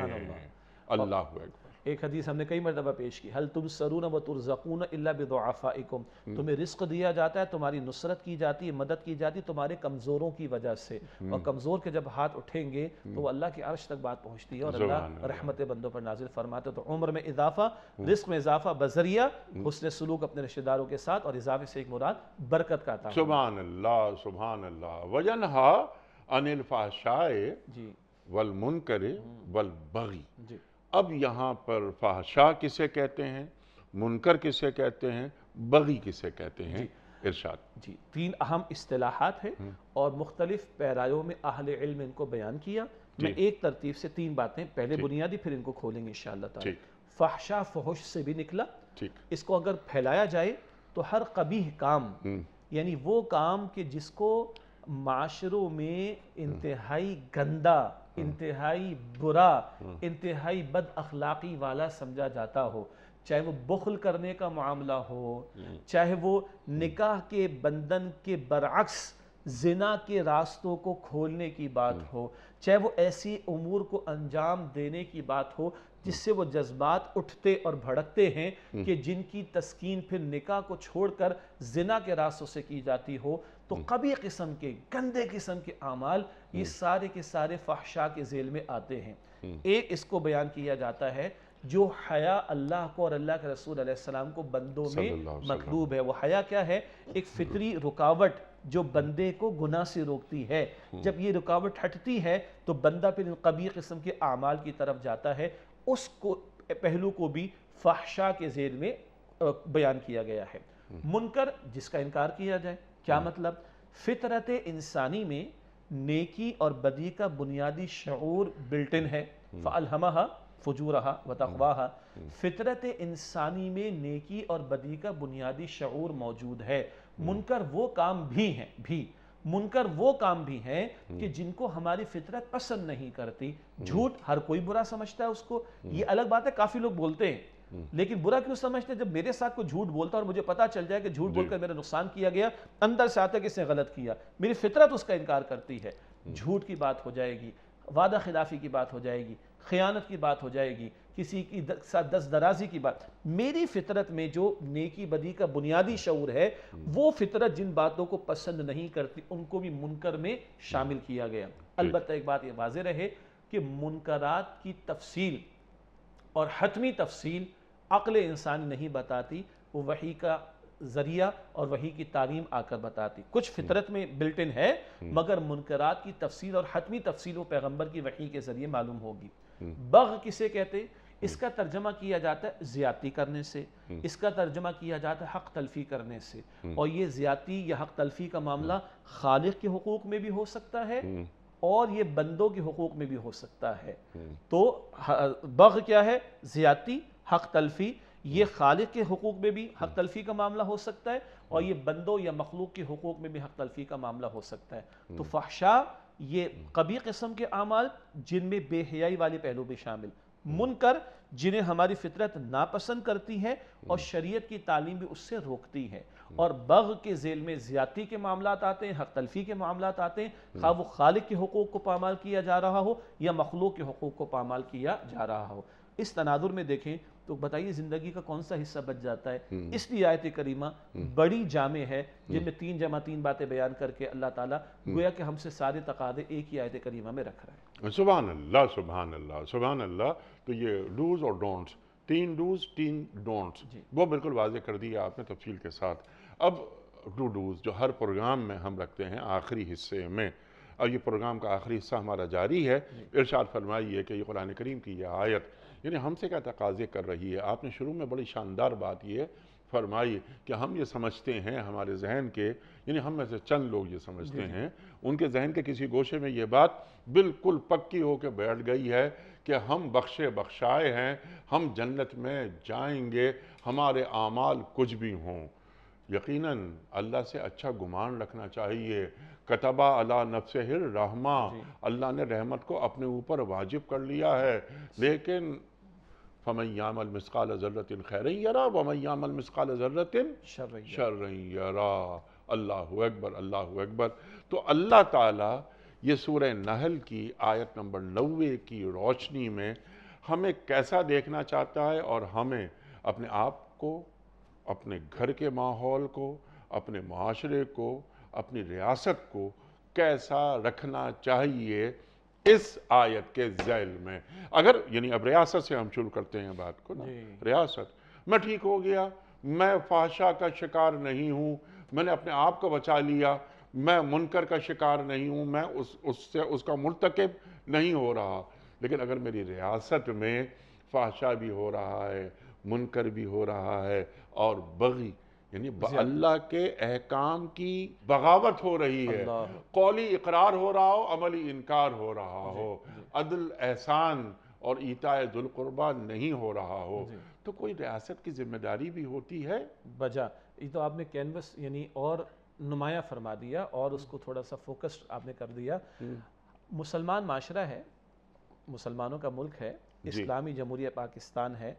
اللہ اکبر۔ ایک حدیث ہم نے کئی مرتبہ پیش کی، هل تنصرون وترزقون الا بضعفائکم، تمہیں رزق دیا جاتا ہے، تمہاری نصرت کی جاتی ہے، مدد کی جاتی ہے تمہارے کمزوروں کی وجہ سے، اور کمزور کے جب ہاتھ اٹھیں گے تو وہ اللہ کی عرش تک بات پہنچتی ہے اور اللہ رحمت بندوں پر نازل فرماتے۔ تو عمر میں اضافہ، رزق میں اضافہ بذریعہ حسن سلوک اپنے رشتہ داروں کے ساتھ، اور اضافے سے ایک مراد برکت کا عطا۔ سبحان اللہ، سبحان اللہ۔ وَيَنْهَا عَنِ الْفَحْشَاءِ وَالْمُنْكَرِ وَالْبَغْيِ۔ اب یہاں پر فحشاء کسے کہتے ہیں، منکر کسے کہتے ہیں، بغی کسے کہتے ہیں؟ ارشاد۔ جی، تین اہم اصطلاحات ہیں اور مختلف پیرایوں میں اہل علم ان کو بیان کیا۔ میں ایک ترتیب سے تین باتیں پہلے بنیادی پھر ان کو کھولیں گے انشاءاللہ تعالی۔ فحشاء فحش سے بھی نکلا، اس کو اگر پھیلایا جائے تو ہر قبیح کام، یعنی وہ کام کہ جس کو معاشروں میں انتہائی گندا، انتہائی برا، انتہائی بد اخلاقی والا سمجھا جاتا ہو، چاہے وہ بخل کرنے کا معاملہ ہو، چاہے وہ نکاح کے بندھن کے برعکس زنا کے راستوں کو کھولنے کی بات ہو، چاہے وہ ایسی امور کو انجام دینے کی بات ہو جس سے وہ جذبات اٹھتے اور بھڑکتے ہیں کہ جن کی تسکین پھر نکاح کو چھوڑ کر زنا کے راستوں سے کی جاتی ہو، تو قبیح قسم کے گندے قسم کے اعمال یہ سارے کے سارے فحشاء کے ذیل میں آتے ہیں۔ ایک اس کو بیان کیا جاتا ہے جو حیا اللہ کو اور اللہ کے رسول علیہ السلام کو بندوں میں مطلوب ہے۔ وہ حیا کیا ہے؟ ایک فطری رکاوٹ جو بندے کو گناہ سے روکتی ہے۔ جب یہ رکاوٹ ہٹتی ہے تو بندہ پھر ان قبیح قسم کے اعمال کی طرف جاتا ہے۔ اس کو پہلو کو بھی فحشاء کے ذیل میں بیان کیا گیا ہے۔ منکر جس کا انکار کیا جائے، کیا مطلب؟ فطرت انسانی میں نیکی اور بدی کا بنیادی شعور بلٹن ہے، فَأَلْهَمَهَا فُجُورَهَا وَتَقْوَاهَا۔ فطرت انسانی میں نیکی اور بدی کا بنیادی شعور موجود ہے۔ منکر وہ کام بھی ہیں، منکر وہ کام بھی ہیں کہ جن کو ہماری فطرت پسند نہیں کرتی۔ جھوٹ ہر کوئی برا سمجھتا ہے اس کو، یہ الگ بات ہے، کافی لوگ بولتے ہیں، لیکن برا کیوں سمجھتے ہیں؟ جب میرے ساتھ کوئی جھوٹ بولتا ہے اور مجھے پتا چل جائے کہ جھوٹ بول کر میرا نقصان کیا گیا، اندر سے آتا ہے کہ اس نے غلط کیا، میری فطرت اس کا انکار کرتی ہے۔ جھوٹ کی بات ہو جائے گی، وعدہ خلافی کی بات ہو جائے گی، خیانت کی بات ہو جائے گی، کسی کی ساتھ دست درازی کی بات، میری فطرت میں جو نیکی بدی کا بنیادی شعور ہے وہ فطرت جن باتوں کو پسند نہیں کرتی ان کو بھی منکر میں شامل کیا گیا۔ البتہ ایک بات یہ واضح رہے کہ منکرات کی تفصیل اور حتمی تفصیل عقل انسانی نہیں بتاتی، وہ وحی کا ذریعہ اور وحی کی تعلیم آ کر بتاتی۔ کچھ فطرت میں بلٹن ہے مگر منکرات کی تفصیل اور حتمی تفصیل وہ پیغمبر کی وحی کے ذریعے معلوم ہوگی۔ بغ کسے کہتے؟ اس کا ترجمہ کیا جاتا ہے زیادتی کرنے سے، اس کا ترجمہ کیا جاتا ہے حق تلفی کرنے سے، اور یہ زیادتی یا حق تلفی کا معاملہ خالق کے حقوق میں بھی ہو سکتا ہے اور یہ بندوں کے حقوق میں بھی ہو سکتا ہے۔ تو بغ کیا ہے؟ زیادتی، حق تلفی، یہ خالق کے حقوق میں بھی حق تلفی کا معاملہ ہو سکتا ہے اور یہ بندوں یا مخلوق کے حقوق میں بھی حق تلفی کا معاملہ ہو سکتا ہے. تو فحشا یہ قبیح قسم کے اعمال جن میں بے حیائی والے پہلو بھی شامل، منکر جنہیں ہماری فطرت ناپسند کرتی ہے اور شریعت کی تعلیم بھی اس سے روکتی ہے، اور بغ کے ذیل میں زیادتی کے معاملات آتے ہیں، حق تلفی کے معاملات آتے ہیں، خواہ وہ خالق کے حقوق کو پامال کیا جا رہا ہو یا مخلوق کے حقوق کو پامال کیا جا رہا ہو. اس تناظر میں دیکھیں تو بتائیے زندگی کا کون سا حصہ بچ جاتا ہے. اس لیے آیت کریمہ بڑی جامع ہے جن میں 3 جمع 3 باتیں بیان کر کے اللہ تعالیٰ گویا کہ ہم سے سارے تقاضے ایک ہی آیت کریمہ میں رکھ رہا ہے. سبحان اللہ سبحان اللہ سبحان اللہ. تو یہ ڈوز اور ڈونٹس، 3 ڈوز 3 ڈونٹس وہ بالکل واضح کر دیا آپ نے تفصیل کے ساتھ. اب 2 ڈوز جو ہر پروگرام میں ہم رکھتے ہیں آخری حصے میں، اور یہ پروگرام کا آخری حصہ ہمارا جاری ہے. ارشاد فرمائیے کہ یہ قرآن کریم کی یہ آیت یعنی ہم سے کیا تقاضے کر رہی ہے. آپ نے شروع میں بڑی شاندار بات یہ فرمائی کہ ہم یہ سمجھتے ہیں ہمارے ذہن کے، یعنی ہم میں سے چند لوگ یہ سمجھتے ہیں، ان کے ذہن کے کسی گوشے میں یہ بات بالکل پکی ہو کے بیٹھ گئی ہے کہ ہم بخشے بخشائے ہیں، ہم جنت میں جائیں گے ہمارے اعمال کچھ بھی ہوں. یقیناً اللہ سے اچھا گمان رکھنا چاہیے. کتبہ علی نفسہ الرحمہ، اللہ نے رحمت کو اپنے اوپر واجب کر لیا ہے. لیکن فَمَنْ يَعْمَلْ مِثْقَالَ ذَرَّةٍ خَيْرًا يَرَهُ وَمَنْ يَعْمَلْ مِثْقَالَ ذَرَّةٍ شَرًّا يَرَهُ. اللہ اکبر اللہ اکبر. تو اللہ تعالیٰ یہ سورہ نحل کی آیت نمبر 90 کی روشنی میں ہمیں کیسا دیکھنا چاہتا ہے، اور ہمیں اپنے آپ کو، اپنے گھر کے ماحول کو، اپنے معاشرے کو، اپنی ریاست کو کیسا رکھنا چاہیے اس آیت کے ذیل میں. اگر یعنی اب ریاست سے ہم شروع کرتے ہیں بات کو نا. ریاست میں ٹھیک ہو گیا، میں فحشا کا شکار نہیں ہوں، میں نے اپنے آپ کو بچا لیا، میں منکر کا شکار نہیں ہوں، میں اس کا مرتکب نہیں ہو رہا. لیکن اگر میری ریاست میں فحشا بھی ہو رہا ہے، منکر بھی ہو رہا ہے، اور بغی یعنی اللہ کے احکام کی بغاوت ہو رہی ہے، قولی اقرار ہو رہا ہو، عملی انکار ہو رہا ہو، عدل احسان اور ایتاء ذی القربیٰ نہیں ہو رہا ہو، تو کوئی ریاست کی ذمہ داری بھی ہوتی ہے. بجا یہ تو آپ نے کینوس یعنی اور نمایاں فرما دیا اور اس کو تھوڑا سا فوکس آپ نے کر دیا. مسلمان معاشرہ ہے، مسلمانوں کا ملک ہے، اسلامی جمہوریہ پاکستان ہے،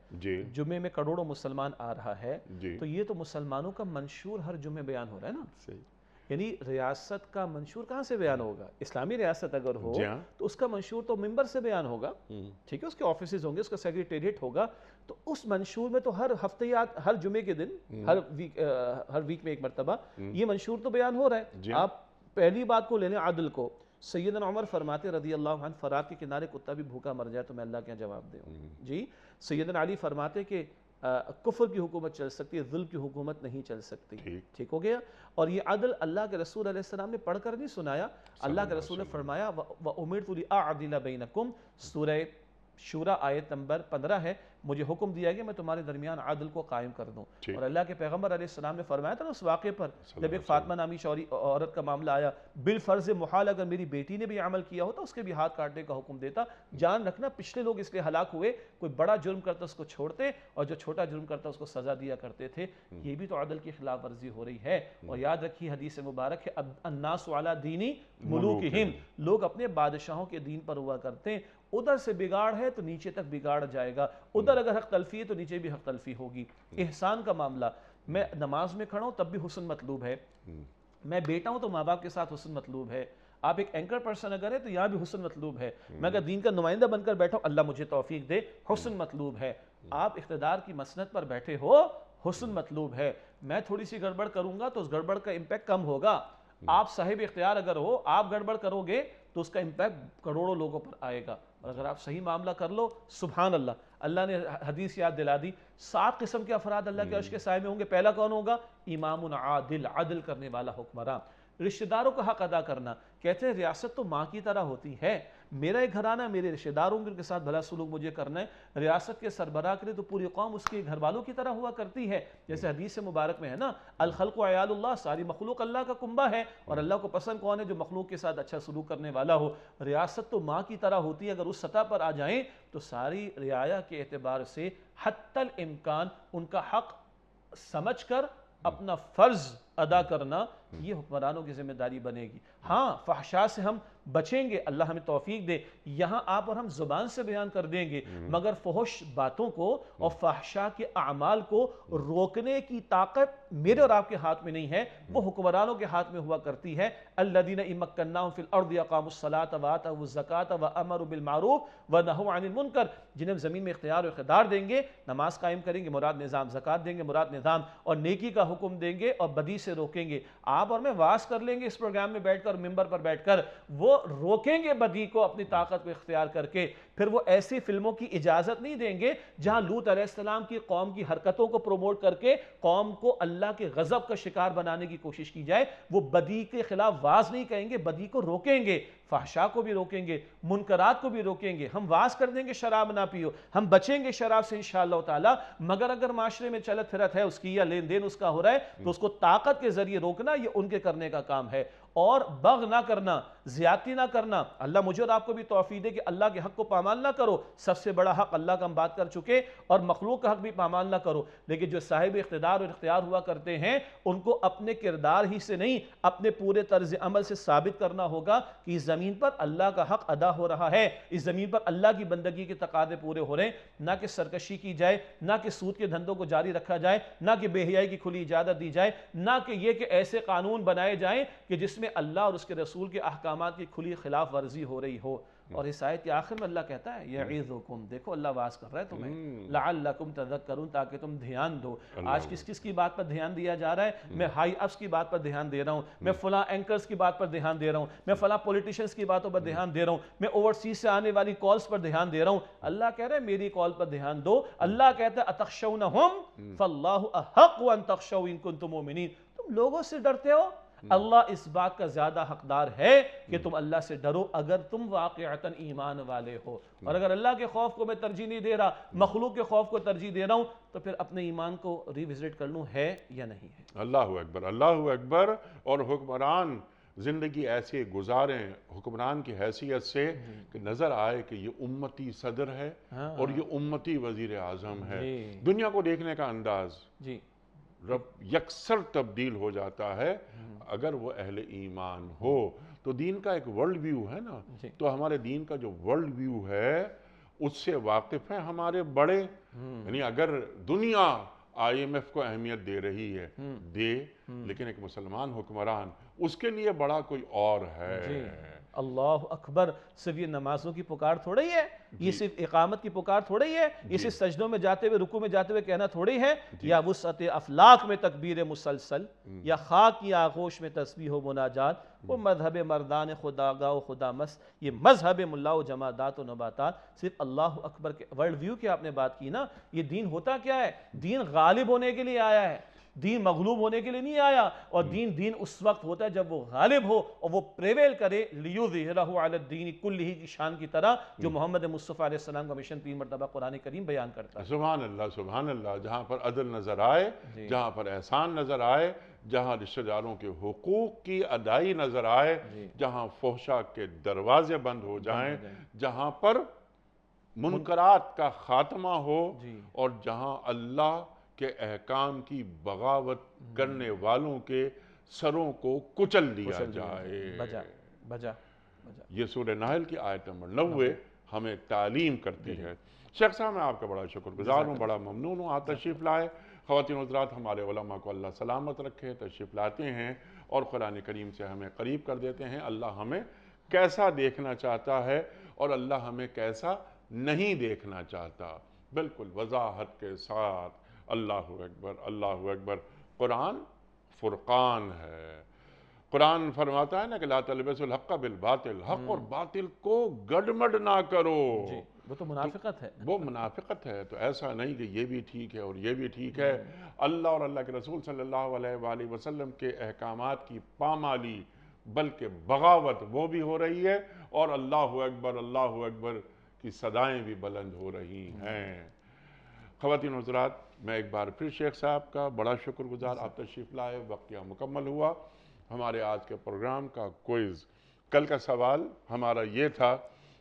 جمعے میں کروڑوں مسلمان آ رہا ہے، تو یہ تو مسلمانوں کا منشور ہر جمعے بیان ہو رہا ہے نا. یعنی ریاست کا منشور کہاں سے بیان ہوگا؟ اسلامی ریاست اگر ہو تو اس کا منشور تو ممبر سے بیان ہوگا، ٹھیک ہے، اس کے آفیسز ہوں گے، اس کا سیکریٹریٹ ہوگا. تو اس منشور میں تو ہر ہفتیات، ہر جمعے کے دن، ہر ویک میں ایک مرتبہ یہ منشور تو بیان ہو رہا ہے. آپ پہلی بات کو لے لیں، عدل کو. سیدنا عمر فرماتے رضی اللہ عنہ، فرات کے کنارے کتا بھی بھوکا مر جائے تو میں اللہ کے یہاں جواب دے ہوں. جی سیدنا علی فرماتے کہ کفر کی حکومت چل سکتی ہے، ظلم کی حکومت نہیں چل سکتی. ٹھیک ہو گیا. اور یہ عدل اللہ کے رسول علیہ السلام نے پڑھ کر نہیں سنایا. اللہ کے رسول نے فرمایا وَأُمِرْتُ لِأَعْدِلَ بَيْنَكُمْ، سورہ شورى آیت نمبر 15 ہے، مجھے حکم دیا گیا میں تمہارے درمیان عدل کو قائم کر دوں. اور اللہ کے پیغمبر علیہ السلام نے فرمایا تھا نا اس واقعے پر، جب ایک فاطمہ نامی عورت کا معاملہ آیا، بالفرض محال اگر میری بیٹی نے بھی عمل کیا ہوتا اس کے بھی ہاتھ کاٹنے کا حکم دیتا. جان رکھنا پچھلے لوگ اس لیے ہلاک ہوئے، کوئی بڑا جرم کرتا اس کو چھوڑتے اور جو چھوٹا جرم کرتا اس کو سزا دیا کرتے تھے. یہ بھی تو عدل کی خلاف ورزی ہو رہی ہے. اور یاد رکھیے حدیث مبارک ہے الناس علی دین ملوکہم، لوگ اپنے بادشاہوں کے دین پر ہوا کرتے ہیں. ادھر سے بگاڑ ہے تو نیچے تک بگاڑ جائے گا، ادھر اگر حق تلفی ہے تو نیچے بھی حق تلفی ہوگی. احسان کا معاملہ، میں نماز میں کھڑا ہوں تب بھی حسن مطلوب ہے، میں بیٹا ہوں تو ماں باپ کے ساتھ حسن مطلوب ہے. آپ ایک اینکر پرسن اگر ہے تو یہاں بھی حسن مطلوب ہے. میں اگر دین کا نمائندہ بن کر بیٹھا ہوں، اللہ مجھے توفیق دے، حسن مطلوب ہے. آپ اقتدار کی مسند پر بیٹھے ہو، حسن مطلوب ہے. میں تھوڑی سی گڑبڑ کروں گا تو اس گڑبڑ کا امپیکٹ کم ہوگا. آپ صاحب اختیار اگر ہو، آپ گڑبڑ کرو گے تو اس کا امپیکٹ کروڑوں لوگوں پر آئے گا. اور اگر آپ صحیح معاملہ کر لو، سبحان اللہ. اللہ نے حدیث یاد دلا دی، 7 قسم کے افراد اللہ کے عرش کے سائے میں ہوں گے. پہلا کون ہوگا؟ امام عادل، عدل کرنے والا حکمراں. رشتہ داروں کا حق ادا کرنا. کہتے ہیں ریاست تو ماں کی طرح ہوتی ہے. میرا ایک گھرانہ میرے رشتہ داروں کے ساتھ بھلا سلوک مجھے کرنا ہے. ریاست کے سربراہ کے لیے تو پوری قوم اس کے گھر والوں کی طرح ہوا کرتی ہے. جیسے حدیث مبارک میں ہے نا، الخلق عیال اللہ، ساری مخلوق اللہ کا کنبہ ہے، اور اللہ کو پسند کون ہے؟ جو مخلوق کے ساتھ اچھا سلوک کرنے والا ہو. ریاست تو ماں کی طرح ہوتی ہے. اگر اس سطح پر آ جائیں تو ساری رعایا کے اعتبار سے حتی الامکان ان کا حق سمجھ کر اپنا فرض ادا کرنا یہ حکمرانوں کی ذمہ داری بنے گی. ہاں فحشاء سے ہم بچیں گے، اللہ ہمیں توفیق دے. یہاں آپ اور ہم زبان سے بیان کر دیں گے، مگر فحش باتوں کو اور فحشاء کے اعمال کو روکنے کی طاقت میرے اور آپ کے ہاتھ میں نہیں ہے، وہ حکمرانوں کے ہاتھ میں ہوا کرتی ہے. الذین ان مکناہم فی الارض اقاموا الصلاۃ وآتوا الزکاۃ وامروا بالمعروف ونہوا عن المنکر. جنہیں ہم زمین میں اختیار و اقتدار دیں گے، نماز قائم کریں گے، مراد نظام، زکوٰۃ دیں گے، مراد نظام، اور نیکی کا حکم دیں گے اور بدی سے روکیں گے. آپ اور میں واز کر لیں گے اس پروگرام میں بیٹھ کر، ممبر پر بیٹھ کر، وہ روکیں گے بدی کو اپنی طاقت کو اختیار کر کے. پھر وہ ایسی فلموں کی اجازت نہیں دیں گے جہاں لوط علیہ السلام کی قوم کی حرکتوں کو پروموٹ کر کے قوم کو اللہ کے غضب کا شکار بنانے کی کوشش کی جائے. وہ بدی کے خلاف واز نہیں کہیں گے، بدی کو روکیں گے، فحشاء کو بھی روکیں گے، منکرات کو بھی روکیں گے. ہم واز کر دیں گے شراب نہ پیو، ہم بچیں گے شراب سے انشاءاللہ تعالی. مگر اگر معاشرے میں چلت پھرت ہے اس کی یا لین دین اس کا ہو رہا ہے تو اس کو طاقت کے ذریعے روکنا یہ ان کے کرنے کا کام ہے. اور بغ نہ کرنا، زیادتی نہ کرنا. اللہ مجھے اور آپ کو بھی توفیق دے کہ اللہ کے حق کو پامال نہ کرو. سب سے بڑا حق اللہ کا ہم بات کر چکے، اور مخلوق کا حق بھی پامال نہ کرو. لیکن جو صاحب اقتدار اور اختیار ہوا کرتے ہیں ان کو اپنے کردار ہی سے نہیں، اپنے پورے طرز عمل سے ثابت کرنا ہوگا کہ اس زمین پر اللہ کا حق ادا ہو رہا ہے، اس زمین پر اللہ کی بندگی کے تقاضے پورے ہو رہے ہیں. نہ کہ سرکشی کی جائے، نہ کہ سود کے دھندوں کو جاری رکھا جائے، نہ کہ بے حیائی کی کھلی اجازت دی جائے، نہ کہ یہ کہ ایسے قانون بنائے جائیں کہ جس میں اللہ اور اس کے رسول کے احکامات کی کھلی خلاف ورزی ہو رہی ہو. اور اس آیت کے آخر میں اللہ کہتا ہے یعظکم، دیکھو اللہ واز کر رہا ہے تمہیں، لعلکم تذکرون، تاکہ تم دھیان دو. آج کس کس کی بات پر دھیان دیا جا رہا ہے؟ میں ہائی اپس کی بات پر دھیان دے رہا ہوں، میں فلاں اینکرز کی بات پر دھیان دے رہا ہوں، میں فلاں پولیٹیشنز کی باتوں پر دھیان دے رہا ہوں، میں اوورسیز سے آنے والی کالز پر دھیان دے رہا ہوں. اللہ کہہ رہا ہے میری کال پر دھیان دو. اللہ کہتا ہے اتخشونہم فاللہ احق ان تخشوا ان کنتم مؤمنین. تم لوگوں سے ڈرتے ہو، اللہ اس بات کا زیادہ حقدار ہے کہ تم اللہ سے ڈرو اگر تم واقعتاً ایمان والے ہو. اور اگر اللہ کے خوف کو میں ترجیح نہیں دے رہا، مخلوق کے خوف کو ترجیح دے رہا ہوں، تو پھر اپنے ایمان کو ری وزٹ کر لوں ہے یا نہیں ہے. اللہ اکبر، اللہ اکبر. اور حکمران زندگی ایسے گزاریں حکمران کی حیثیت سے کہ نظر آئے کہ یہ امتی صدر ہے اور یہ امتی وزیر اعظم ہے. دنیا کو دیکھنے کا انداز رب یکسر تبدیل ہو جاتا ہے اگر وہ اہل ایمان ہو. تو دین کا ایک ورلڈ ویو ہے نا، تو ہمارے دین کا جو ورلڈ ویو ہے اس سے واقف ہیں ہمارے بڑے. یعنی اگر دنیا آئی ایم ایف کو اہمیت دے رہی ہے دے، لیکن ایک مسلمان حکمران اس کے لیے بڑا کوئی اور ہے. اللہ اکبر. صرف یہ نمازوں کی پکار تھوڑا ہی ہے، یہ صرف اقامت کی پکار تھوڑا ہی ہے، یہ صرف سجدوں میں جاتے ہوئے رکوع میں جاتے ہوئے کہنا تھوڑی ہے، یا وسعت افلاک میں تکبیر مسلسل، یا خاک کی آغوش میں تسبیح و مناجات. وہ مذہب مردان خدا گاہ و خدا مس، یہ مذہب ملا و جمادات و نباتات. صرف اللہ اکبر کے ورلڈ ویو کی آپ نے بات کی نا. یہ دین ہوتا کیا ہے؟ دین غالب ہونے کے لیے آیا ہے، دین مغلوب ہونے کے لیے نہیں آیا. اور دین اس وقت ہوتا ہے جب وہ غالب ہو اور وہ پریویل کرے. لیظہرہ علی الدین کلہ کی شان کی طرح جو محمد مصطفیٰ علیہ السلام کا مشن 3 مرتبہ قرآن کریم بیان کرتا ہے. سبحان اللہ، سبحان اللہ. جہاں پر عدل نظر آئے، جہاں پر احسان نظر آئے، جہاں رشتہ داروں کے حقوق کی ادائی نظر آئے، جہاں فحشاء کے دروازے بند ہو جائیں، جہاں پر منکرات کا خاتمہ ہو، اور جہاں اللہ کہ احکام کی بغاوت کرنے والوں کے سروں کو کچل دیا جائے. بجا. یہ سورہ نحل کی آیت نمبر 90 ہمیں تعلیم کرتی ہے. شیخ صاحب میں آپ کا بڑا شکر گزار ہوں، بڑا ممنون ہوں آپ تشریف لائے. خواتین حضرات، ہمارے علماء کو اللہ سلامت رکھے، تشریف لاتے ہیں اور قرآن کریم سے ہمیں قریب کر دیتے ہیں. اللہ ہمیں کیسا دیکھنا چاہتا ہے اور اللہ ہمیں کیسا نہیں دیکھنا چاہتا، بالکل وضاحت کے ساتھ. اللہ اکبر، اللہ اکبر. قرآن فرقان ہے. قرآن فرماتا ہے نا کہ لا تلبسوا الحق بالباطل، حق اور باطل کو گڑمڑ نہ کرو. وہ تو منافقت ہے. وہ منافقت ہے. تو ایسا نہیں کہ یہ بھی ٹھیک ہے اور یہ بھی ٹھیک ہے. اللہ اور اللہ کے رسول صلی اللہ علیہ وآلہ وسلم کے احکامات کی پامالی بلکہ بغاوت وہ بھی ہو رہی ہے، اور اللہ اکبر کی صدائیں بھی بلند ہو رہی ہیں. خواتین و حضرات، میں ایک بار پھر شیخ صاحب کا بڑا شکر گزار. آپ تشریف لائے، وقتیہ مکمل ہوا. ہمارے آج کے پروگرام کا کوئز. کل کا سوال ہمارا یہ تھا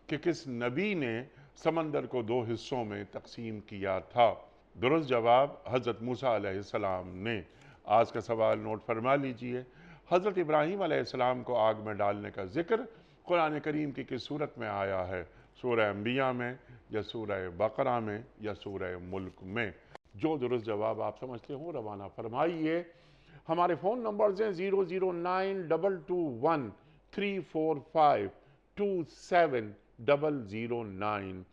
کہ کس نبی نے سمندر کو 2 حصوں میں تقسیم کیا تھا؟ درست جواب حضرت موسیٰ علیہ السلام نے. آج کا سوال نوٹ فرما لیجئے. حضرت ابراہیم علیہ السلام کو آگ میں ڈالنے کا ذکر قرآن کریم کی کس صورت میں آیا ہے؟ سورہ انبیاء میں، یا سورہ بقرہ میں، یا سورہ ملک میں؟ جو درست جواب آپ سمجھتے ہوں روانہ فرمائیے. ہمارے فون نمبرز ہیں 0092213452709.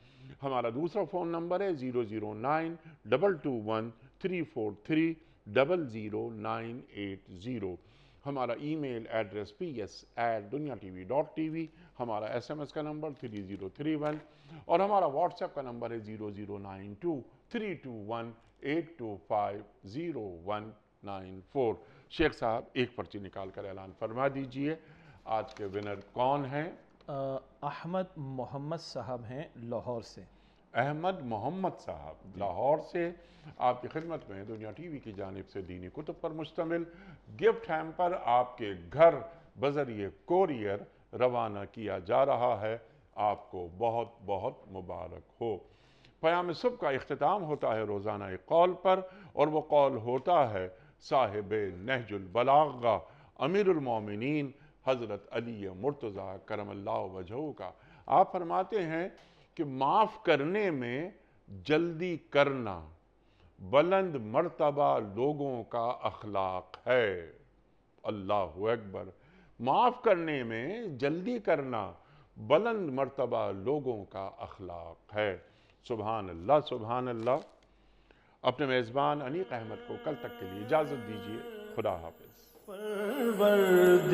ہمارا دوسرا فون نمبر ہے 009221343000980. ہمارا ای میل ایڈریس ps@duniatv.tv. ہمارا SMS کا نمبر 3031، اور ہمارا واٹس ایپ کا نمبر ہے 0092321825019 شیخ صاحب ایک پرچی نکال کر اعلان فرما دیجئے. آج کے ونر کون ہیں؟ احمد محمد صاحب ہیں لاہور سے. احمد محمد صاحب لاہور سے آپ کی خدمت میں دنیا ٹی وی کی جانب سے دینی کتب پر مشتمل گفٹ ہیمپر آپ کے گھر بذریعہ کوریئر روانہ کیا جا رہا ہے. آپ کو بہت بہت مبارک ہو. پیام صبح کا اختتام ہوتا ہے روزانہ ایک قول پر، اور وہ قول ہوتا ہے صاحب نہج البلاغہ امیر المومنین حضرت علی مرتضیٰ کرم اللہ وجہہ کا. آپ فرماتے ہیں کہ معاف کرنے میں جلدی کرنا بلند مرتبہ لوگوں کا اخلاق ہے. اللہ اکبر. معاف کرنے میں جلدی کرنا بلند مرتبہ لوگوں کا اخلاق ہے. سبحان اللہ سبحان اللہ. اپنے میزبان انیق احمد کو کل تک کے لیے اجازت دیجیے. خدا حافظ. پروردگار